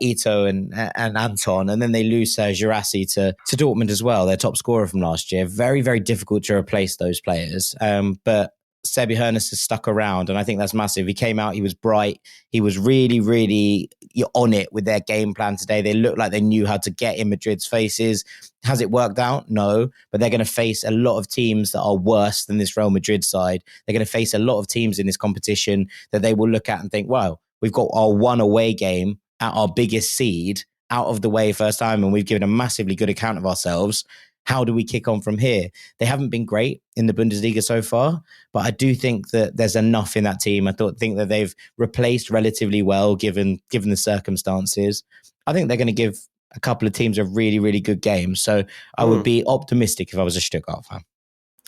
Ito and Anton. And then they lose Girassi to Dortmund as well, their top scorer from last year. Very, very difficult to replace those players. But Sebi Hoeneß has stuck around, and I think that's massive. He came out, he was bright. He was really, really on it with their game plan today. They looked like they knew how to get in Madrid's faces. Has it worked out? No, but they're going to face a lot of teams that are worse than this Real Madrid side. They're going to face a lot of teams in this competition that they will look at and think, wow, we've got our one away game at our biggest seed out of the way first time, and we've given a massively good account of ourselves. How do we kick on from here? They haven't been great in the Bundesliga so far, but I do think that there's enough in that team. I think that they've replaced relatively well given the circumstances. I think they're going to give a couple of teams a really, really good game. So I would be optimistic if I was a Stuttgart fan.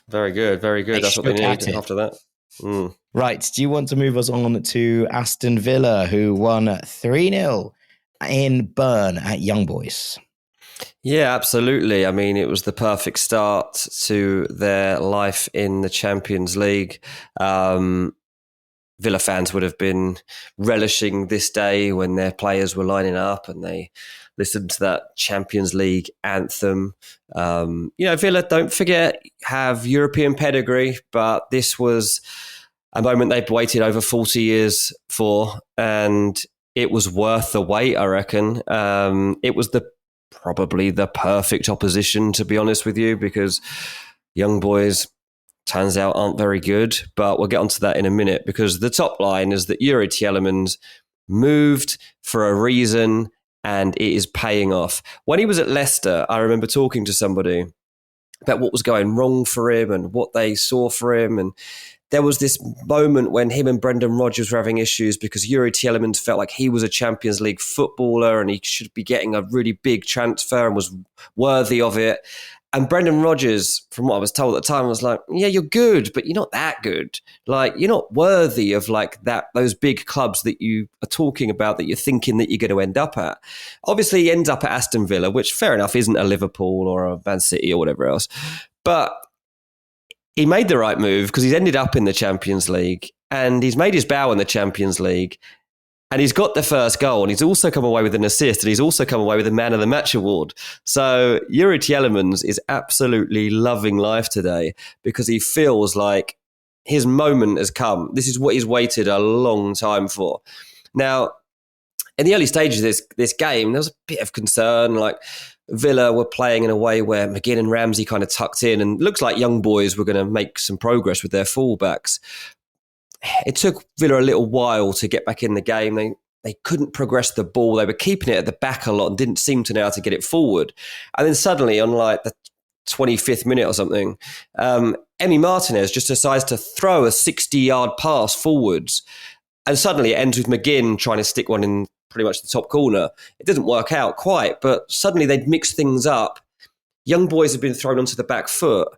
Very good, very good. That's what they need after that. Right. Do you want to move us on to Aston Villa, who won 3-0 in Bern at Young Boys? Yeah, absolutely. I mean, it was the perfect start to their life in the Champions League. Villa fans would have been relishing this day when their players were lining up and they listened to that Champions League anthem. Villa, don't forget, have European pedigree, but this was a moment they'd waited over 40 years for, and it was worth the wait, I reckon. It was probably the perfect opposition, to be honest with you, because Young Boys, turns out, aren't very good. But we'll get onto that in a minute, because the top line is that Yuri Tielemans moved for a reason and it is paying off. When he was at Leicester, I remember talking to somebody about what was going wrong for him and what they saw for him. And there was this moment when him and Brendan Rodgers were having issues because Yuri Tielemans felt like he was a Champions League footballer and he should be getting a really big transfer and was worthy of it. And Brendan Rodgers, from what I was told at the time, was like, yeah, you're good, but you're not that good. Like, you're not worthy of like that, those big clubs that you are talking about that you're thinking that you're going to end up at. Obviously, he ends up at Aston Villa, which fair enough isn't a Liverpool or a Man City or whatever else. But he made the right move because he's ended up in the Champions League and he's made his bow in the Champions League. And he's got the first goal and he's also come away with an assist and he's also come away with a Man of the Match award. So Yuri Tielemans is absolutely loving life today because he feels like his moment has come. This is what he's waited a long time for. Now, in the early stages of this game, there was a bit of concern. Like Villa were playing in a way where McGinn and Ramsey kind of tucked in and looks like Young Boys were going to make some progress with their fullbacks. It took Villa a little while to get back in the game. They couldn't progress the ball. They were keeping it at the back a lot and didn't seem to know how to get it forward. And then suddenly, on like the 25th minute or something, Emi Martinez just decides to throw a 60-yard pass forwards. And suddenly it ends with McGinn trying to stick one in pretty much the top corner. It didn't work out quite, but suddenly they'd mixed things up. Young Boys had been thrown onto the back foot.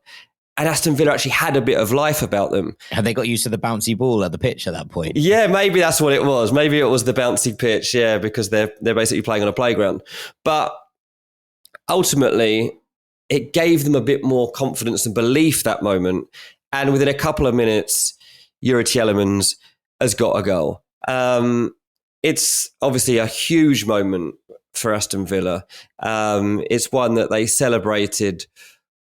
And Aston Villa actually had a bit of life about them. Had they got used to the bouncy ball at the pitch at that point? Yeah, maybe that's what it was. Maybe it was the bouncy pitch, yeah, because they're basically playing on a playground. But ultimately, it gave them a bit more confidence and belief that moment. And within a couple of minutes, Yuri Tielemans has got a goal. It's obviously a huge moment for Aston Villa. It's one that they celebrated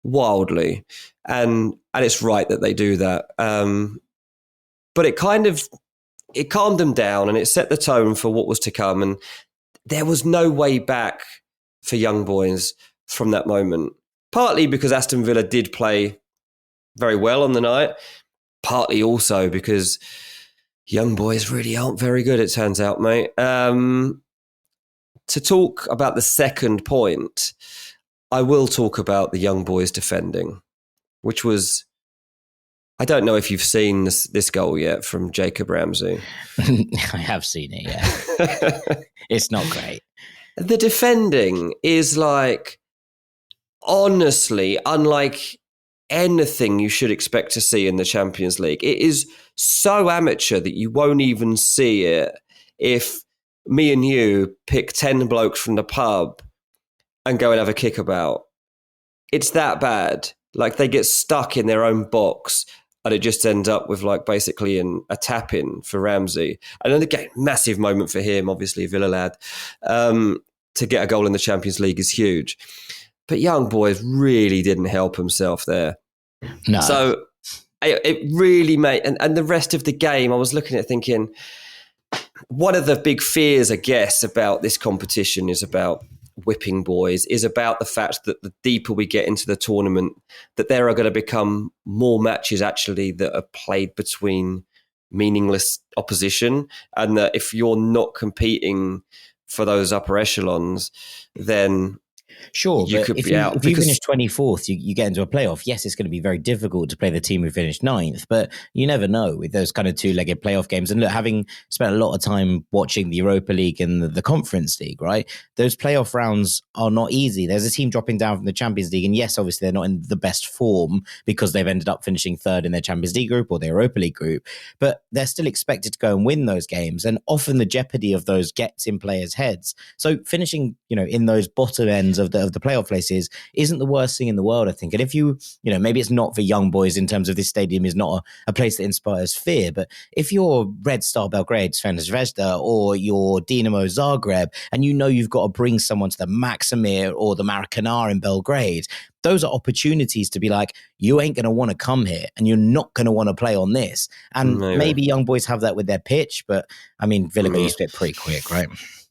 wildly. And it's right that they do that. But it calmed them down and it set the tone for what was to come. And there was no way back for Young Boys from that moment. Partly because Aston Villa did play very well on the night. Partly also because Young Boys really aren't very good, it turns out, mate. To talk about the second point, I will talk about the Young Boys defending, which was I don't know if you've seen this goal yet from Jacob Ramsey. I have seen it, yeah. It's not great. The defending is like, honestly, unlike anything you should expect to see in the Champions League. It is so amateur that you won't even see it if me and you pick 10 blokes from the pub and go and have a kickabout. It's that bad. Like, they get stuck in their own box and it just ends up with like basically a tap-in for Ramsey. And then again, massive moment for him, obviously, Villa lad. To get a goal in the Champions League is huge. But young boys really didn't help himself there. No. So it really made... And the rest of the game, I was looking at it thinking, one of the big fears, I guess, about this competition is about whipping boys, is about the fact that the deeper we get into the tournament, that there are going to become more matches actually that are played between meaningless opposition, and that if you're not competing for those upper echelons, then sure, you but could if be out. If you finish 24th, you get into a playoff. Yes, it's going to be very difficult to play the team who finished 9th, but you never know with those kind of two-legged playoff games. And look, having spent a lot of time watching the Europa League and the Conference League, right? Those playoff rounds are not easy. There's a team dropping down from the Champions League, and yes, obviously they're not in the best form because they've ended up finishing 3rd in their Champions League group or their Europa League group, but they're still expected to go and win those games, and often the jeopardy of those gets in players' heads. So finishing, in those bottom ends of the playoff places isn't the worst thing in the world, I think. And if maybe it's not for young boys in terms of this stadium is not a place that inspires fear, but if you're Red Star Belgrade, Crvena Zvezda, or you're Dinamo Zagreb, and you've got to bring someone to the Maksimir or the Maracanã in Belgrade, those are opportunities to be like, you ain't going to want to come here and you're not going to want to play on this. And maybe young boys have that with their pitch, but I mean, Villa got used to it pretty quick, right?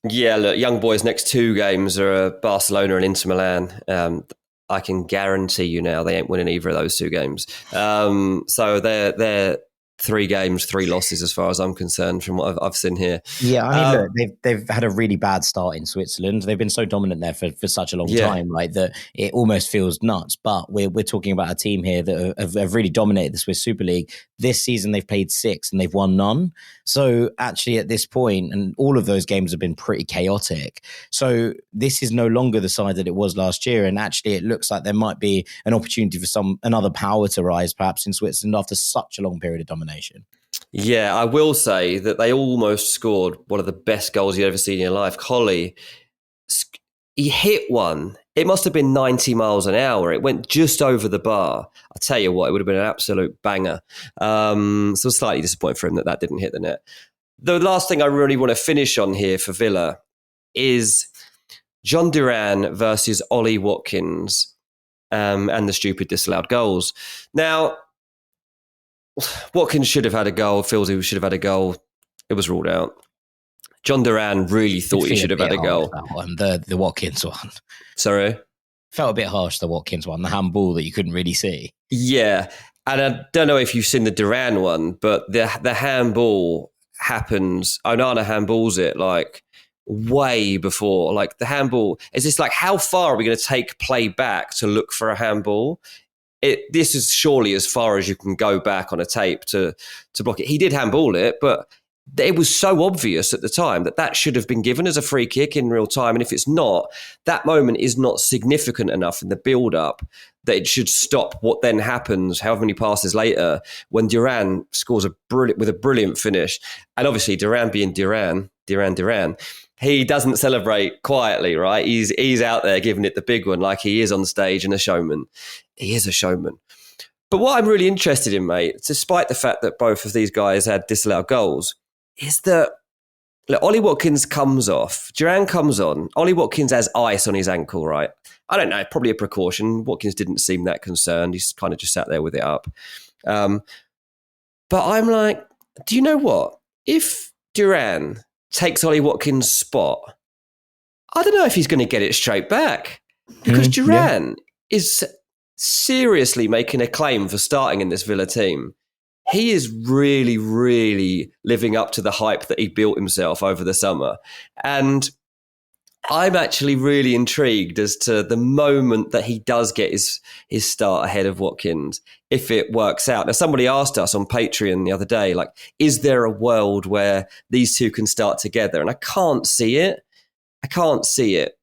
Yeah, look, young boys' next 2 games are Barcelona and Inter Milan. I can guarantee you now they ain't winning either of those 2 games. So they're 3 games, 3 losses as far as I'm concerned from what I've seen here. Yeah, I mean, look, they've had a really bad start in Switzerland. They've been so dominant there for such a long time, right, that it almost feels nuts. But we're talking about a team here that have really dominated the Swiss Super League. This season they've played 6 and they've won none. So actually at this point, and all of those games have been pretty chaotic. So this is no longer the side that it was last year. And actually it looks like there might be an opportunity for another power to rise perhaps in Switzerland after such a long period of domination. Yeah, I will say that they almost scored one of the best goals you've ever seen in your life. Collie, he hit one. It must have been 90 miles an hour. It went just over the bar. I'll tell you what, it would have been an absolute banger. So slightly disappointed for him that didn't hit the net. The last thing I really want to finish on here for Villa is John Duran versus Ollie Watkins and the stupid disallowed goals. Now, Watkins should have had a goal. Feels he should have had a goal. It was ruled out. John Duran really thought he should have had a goal. That one, the Watkins one. Sorry? Felt a bit harsh, the Watkins one, the handball that you couldn't really see. Yeah. And I don't know if you've seen the Duran one, but the handball happens. Onana handballs it like way before. Like the handball is this like, how far are we going to take play back to look for a handball? This is surely as far as you can go back on a tape to block it. He did handball it, but it was so obvious at the time that should have been given as a free kick in real time. And if it's not, that moment is not significant enough in the build-up that it should stop what then happens however many passes later when Duran scores with a brilliant finish. And obviously Duran being Duran, he doesn't celebrate quietly, right? He's out there giving it the big one like he is on stage and a showman. He is a showman. But what I'm really interested in, mate, despite the fact that both of these guys had disallowed goals, is that Ollie Watkins comes off, Duran comes on, Ollie Watkins has ice on his ankle, right? I don't know, probably a precaution. Watkins didn't seem that concerned. He's kind of just sat there with it up. But I'm like, do you know what? If Duran takes Ollie Watkins' spot, I don't know if he's going to get it straight back. Because Duran is seriously making a claim for starting in this Villa team. He is really, really living up to the hype that he built himself over the summer. And I'm actually really intrigued as to the moment that he does get his start ahead of Watkins, if it works out. Now, somebody asked us on Patreon the other day, like, is there a world where these two can start together? And I can't see it.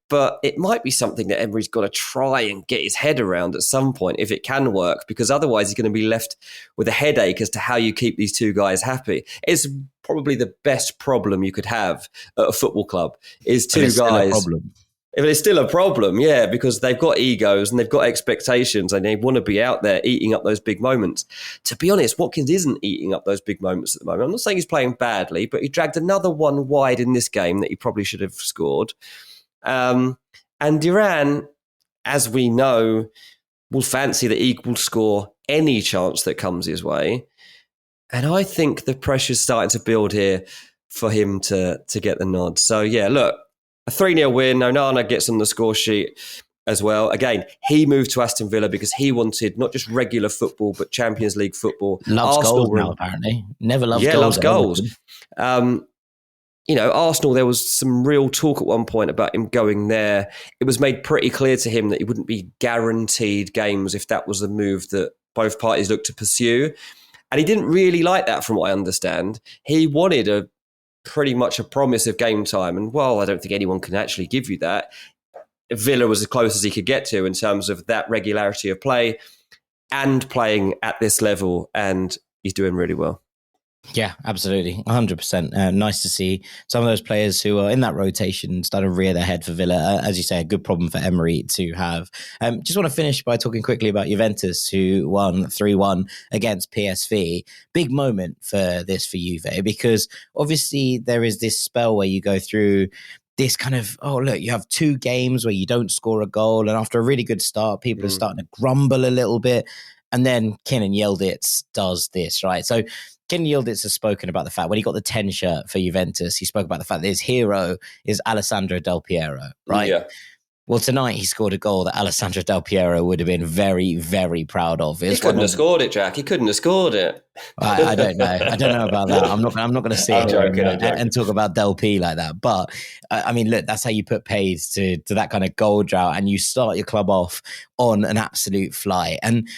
But it might be something that Emery's got to try and get his head around at some point if it can work, because otherwise he's going to be left with a headache as to how you keep these two guys happy. It's probably the best problem you could have at a football club is two guys. If it's still a problem, yeah, because they've got egos and they've got expectations and they want to be out there eating up those big moments. To be honest, Watkins isn't eating up those big moments at the moment. I'm not saying he's playing badly, but he dragged another one wide in this game that he probably should have scored. And Duran, as we know, will fancy that he will score any chance that comes his way. And I think the pressure's starting to build here for him to get the nod. So, yeah, look, a 3-0 win. Onana gets on the score sheet as well. Again, he moved to Aston Villa because he wanted not just regular football, but Champions League football. Loves goals now, apparently. Never loved goals. Yeah, loves goals. Arsenal, there was some real talk at one point about him going there. It was made pretty clear to him that he wouldn't be guaranteed games if that was the move that both parties looked to pursue. And he didn't really like that, from what I understand. He wanted pretty much a promise of game time. And, well, I don't think anyone can actually give you that. Villa was as close as he could get to in terms of that regularity of play and playing at this level. And he's doing really well. Yeah, absolutely. 100%. Nice to see some of those players who are in that rotation start to rear their head for Villa. As you say, a good problem for Emery to have. Just want to finish by talking quickly about Juventus, who won 3-1 against PSV. Big moment for Juve, because obviously there is this spell where you go through this kind of, you have 2 games where you don't score a goal. And after a really good start, people are starting to grumble a little bit. And then Kenan Yildiz does this, right? So Kenan Yildiz has spoken about the fact when he got the 10 shirt for Juventus, he spoke about the fact that his hero is Alessandro Del Piero, right? Yeah. Well, tonight he scored a goal that Alessandro Del Piero would have been very, very proud of. He couldn't have scored it, Jack. He couldn't have scored it. I don't know. I don't know about that. I'm not going to sit here and talk about Del P like that. But I mean, look, that's how you put pace to that kind of goal drought, and you start your club off on an absolute flight. And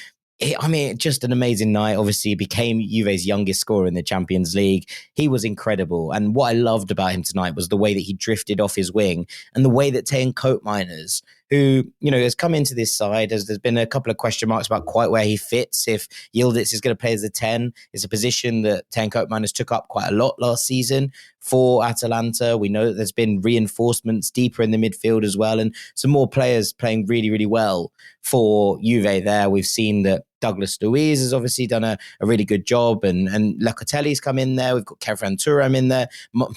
just an amazing night. Obviously, he became Juve's youngest scorer in the Champions League. He was incredible. And what I loved about him tonight was the way that he drifted off his wing and the way that Tejan Koopmeiners, who, has come into this side, as there's been a couple of question marks about quite where he fits. If Yildiz is going to play as a 10, it's a position that Tejan Koopmeiners took up quite a lot last season for Atalanta. We know that there's been reinforcements deeper in the midfield as well, and some more players playing really, really well for Juve there. We've seen that Douglas Luiz has obviously done a really good job, and Locatelli's come in there. We've got Kevin Thuram in there.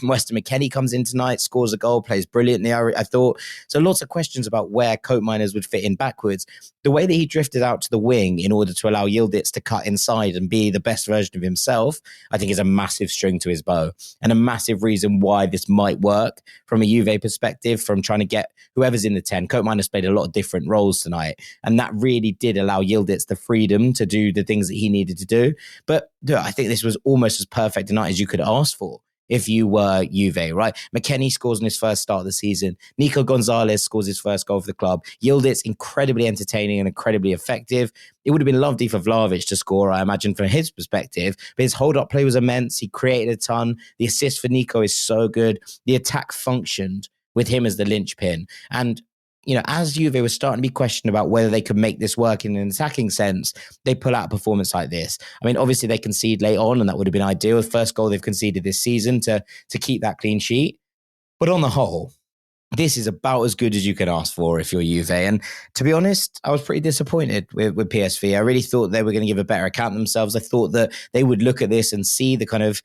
Weston McKennie comes in tonight, scores a goal, plays brilliantly, I thought. So lots of questions about where Koopmeiners would fit in backwards. The way that he drifted out to the wing in order to allow Yildiz to cut inside and be the best version of himself, I think is a massive string to his bow and a massive reason why this might work from a Juve perspective, from trying to get whoever's in the 10. Koopmeiners played a lot of different roles tonight, and that really did allow Yildiz the freedom to do the things that he needed to do. But I think this was almost as perfect a night as you could ask for if you were Juve, right? McKennie scores in his first start of the season. Nico Gonzalez scores his first goal for the club. Yildiz, incredibly entertaining and incredibly effective. It would have been lovely for Vlahovic to score, I imagine, from his perspective. But his hold-up play was immense. He created a ton. The assist for Nico is so good. The attack functioned with him as the linchpin. And as Juve was starting to be questioned about whether they could make this work in an attacking sense, they pull out a performance like this. I mean, obviously they concede late on, and that would have been ideal. The first goal they've conceded this season to keep that clean sheet. But on the whole, this is about as good as you can ask for if you're Juve. And to be honest, I was pretty disappointed with PSV. I really thought they were going to give a better account of themselves. I thought that they would look at this and see the kind of,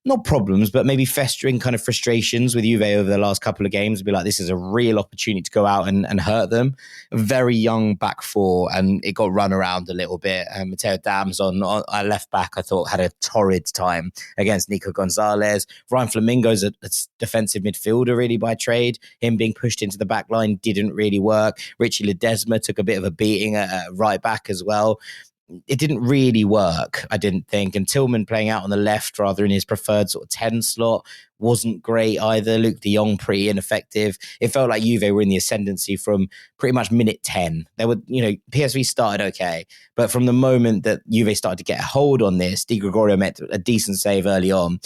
not problems, but maybe festering kind of frustrations with Juve over the last couple of games. Be like, this is a real opportunity to go out and hurt them. A very young back four, and it got run around a little bit. Matteo Dams on left back, I thought, had a torrid time against Nico Gonzalez. Ryan Flamingo's a defensive midfielder, really, by trade. Him being pushed into the back line didn't really work. Richie Ledesma took a bit of a beating at right back as well. it didn't really work, I didn't think. And Tillman playing out on the left rather in his preferred sort of 10 slot wasn't great either. Luke de Jong pretty ineffective. It felt like Juve were in the ascendancy from pretty much minute 10. They were, PSV started okay, but from the moment that Juve started to get a hold on this, Di Gregorio made a decent save early on.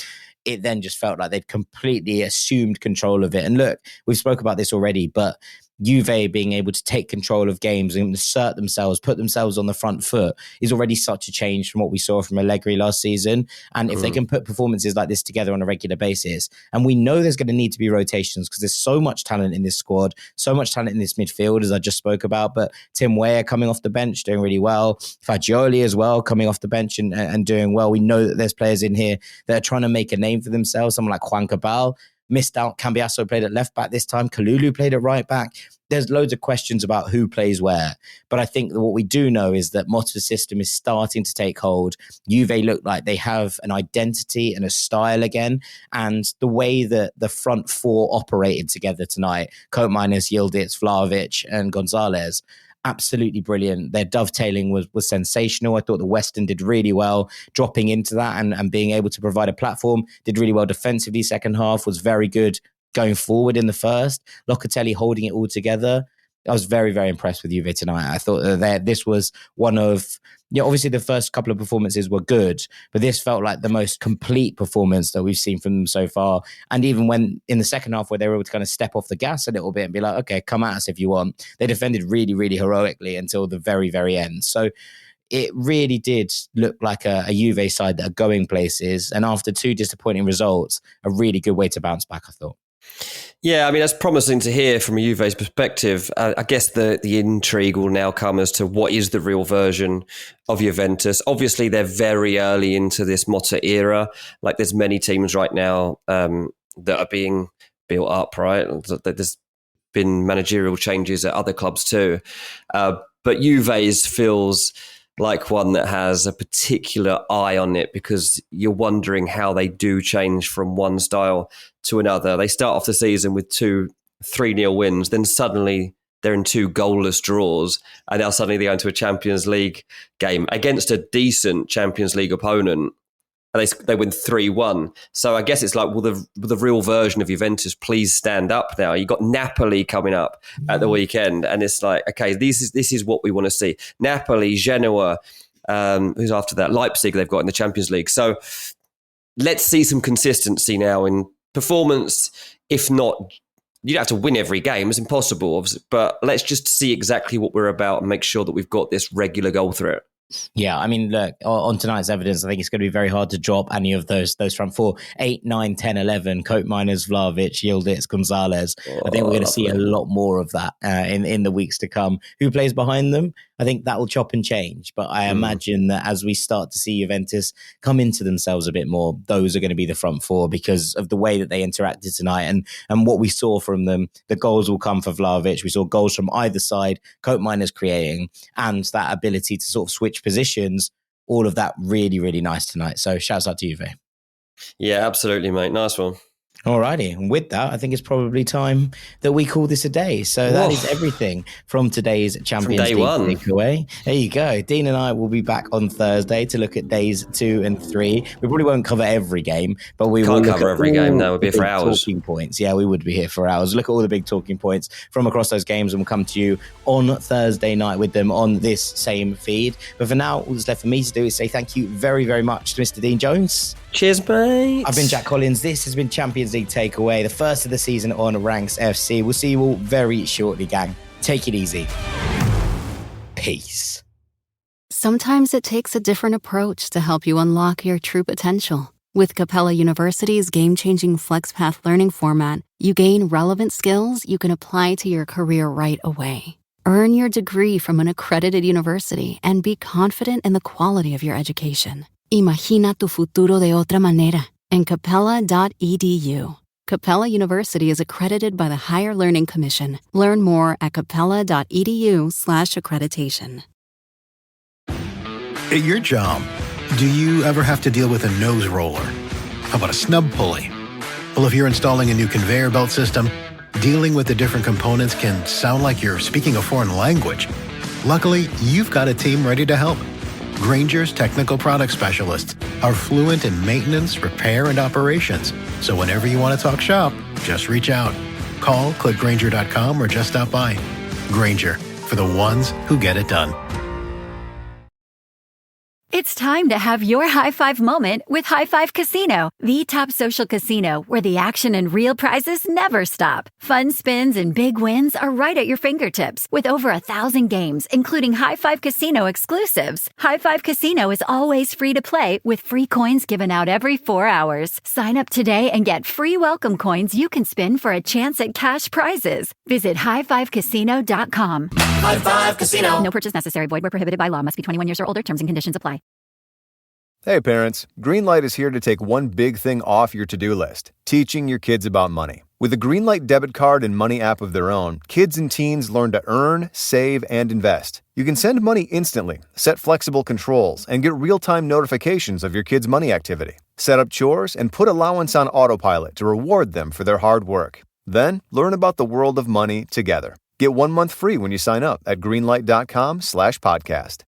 It then just felt like they'd completely assumed control of it. And look, we've spoke about this already, but Juve being able to take control of games and assert themselves, put themselves on the front foot is already such a change from what we saw from Allegri last season. And if they can put performances like this together on a regular basis, and we know there's going to need to be rotations because there's so much talent in this squad, so much talent in this midfield, as I just spoke about, but Tim Weah coming off the bench, doing really well. Fagioli as well, coming off the bench and doing well. We know that there's players in here that are trying to make a name for themselves. Someone like Juan Cabal, missed out. Cambiasso played at left back this time. Kalulu played at right back. There's loads of questions about who plays where. But I think that what we do know is that Motta's system is starting to take hold. Juve look like they have an identity and a style again. And the way that the front four operated together tonight, Koopmeiners, Yildiz, Vlahovic and Gonzalez, absolutely brilliant. Their dovetailing was sensational. I thought the Western did really well dropping into that and being able to provide a platform. Did really well defensively. Second half was very good going forward in the first. Locatelli holding it all together. I was very, very impressed with Juve tonight. I thought that this was one of, obviously the first couple of performances were good, but this felt like the most complete performance that we've seen from them so far. And even when in the second half where they were able to kind of step off the gas a little bit and be like, okay, come at us if you want. They defended really, really heroically until the very, very end. So it really did look like a Juve side that are going places. And after two disappointing results, a really good way to bounce back, I thought. Yeah, I mean, that's promising to hear from a Juve's perspective. I guess the intrigue will now come as to what is the real version of Juventus. Obviously, they're very early into this Motta era. Like there's many teams right now that are being built up, right? There's been managerial changes at other clubs too. But Juve's feels like one that has a particular eye on it because you're wondering how they do change from one style to another. They start off the season with 2 3-0 wins, then suddenly they're in 2 goalless draws, and now suddenly they go into a Champions League game against a decent Champions League opponent, and they win 3-1. So I guess it's like, will the real version of Juventus please stand up now? You got Napoli coming up at the weekend, and it's like, okay, this is what we want to see. Napoli, Genoa, who's after that? Leipzig, they've got in the Champions League. So let's see some consistency now in performance. If not, you don't have to win every game. It's impossible, but let's just see exactly what we're about and make sure that we've got this regular goal threat. Yeah, I mean, look, on tonight's evidence, I think it's going to be very hard to drop any of those front four. 8, 9, 10, 11, Koopmeiners, Vlahovic, Yildiz, Gonzalez. I think we're going to see a lot more of that in the weeks to come. Who plays behind them? I think that will chop and change. But I imagine that as we start to see Juventus come into themselves a bit more, those are going to be the front four because of the way that they interacted tonight and what we saw from them. The goals will come for Vlahovic. We saw goals from either side, Koopmeiners creating, and that ability to sort of switch positions. All of that really, really nice tonight. So shouts out to Juve. Yeah, absolutely, mate. Nice one. Alrighty, and with that, I think it's probably time that we call this a day. So that is everything from today's Champions League takeaway. There you go. Dean and I will be back on Thursday to look at days 2 and 3. We probably won't cover every game, but we will cover every game. That would be for hours. Talking points. Yeah, we would be here for hours. Look at all the big talking points from across those games, and we'll come to you on Thursday night with them on this same feed. But for now, all that's left for me to do is say thank you very, very much to Mr. Dean Jones. Cheers, mate. I've been Jack Collins. This has been Champions League Takeaway, the first of the season on Ranks FC. We'll see you all very shortly, gang. Take it easy. Peace. Sometimes it takes a different approach to help you unlock your true potential. With Capella University's game-changing FlexPath learning format, you gain relevant skills you can apply to your career right away. Earn your degree from an accredited university and be confident in the quality of your education. Imagina tu futuro de otra manera en capella.edu. Capella University is accredited by the Higher Learning Commission. Learn more at capella.edu/accreditation. At your job, do you ever have to deal with a nose roller? How about a snub pulley? Well, if you're installing a new conveyor belt system, dealing with the different components can sound like you're speaking a foreign language. Luckily, you've got a team ready to help. Grainger's technical product specialists are fluent in maintenance, repair, and operations. So whenever you want to talk shop, just reach out. Call, click Grainger.com, or just stop by. Grainger, for the ones who get it done. It's time to have your high five moment with High Five Casino, the top social casino where the action and real prizes never stop. Fun spins and big wins are right at your fingertips with over 1,000 games, including High Five Casino exclusives. High Five Casino is always free to play with free coins given out every 4 hours. Sign up today and get free welcome coins you can spin for a chance at cash prizes. Visit highfivecasino.com. High Five Casino. No purchase necessary. Void where prohibited by law. Must be 21 years or older. Terms and conditions apply. Hey parents, Greenlight is here to take one big thing off your to-do list, teaching your kids about money. With a Greenlight debit card and money app of their own, kids and teens learn to earn, save, and invest. You can send money instantly, set flexible controls, and get real-time notifications of your kids' money activity. Set up chores and put allowance on autopilot to reward them for their hard work. Then, learn about the world of money together. Get 1 month free when you sign up at greenlight.com/podcast.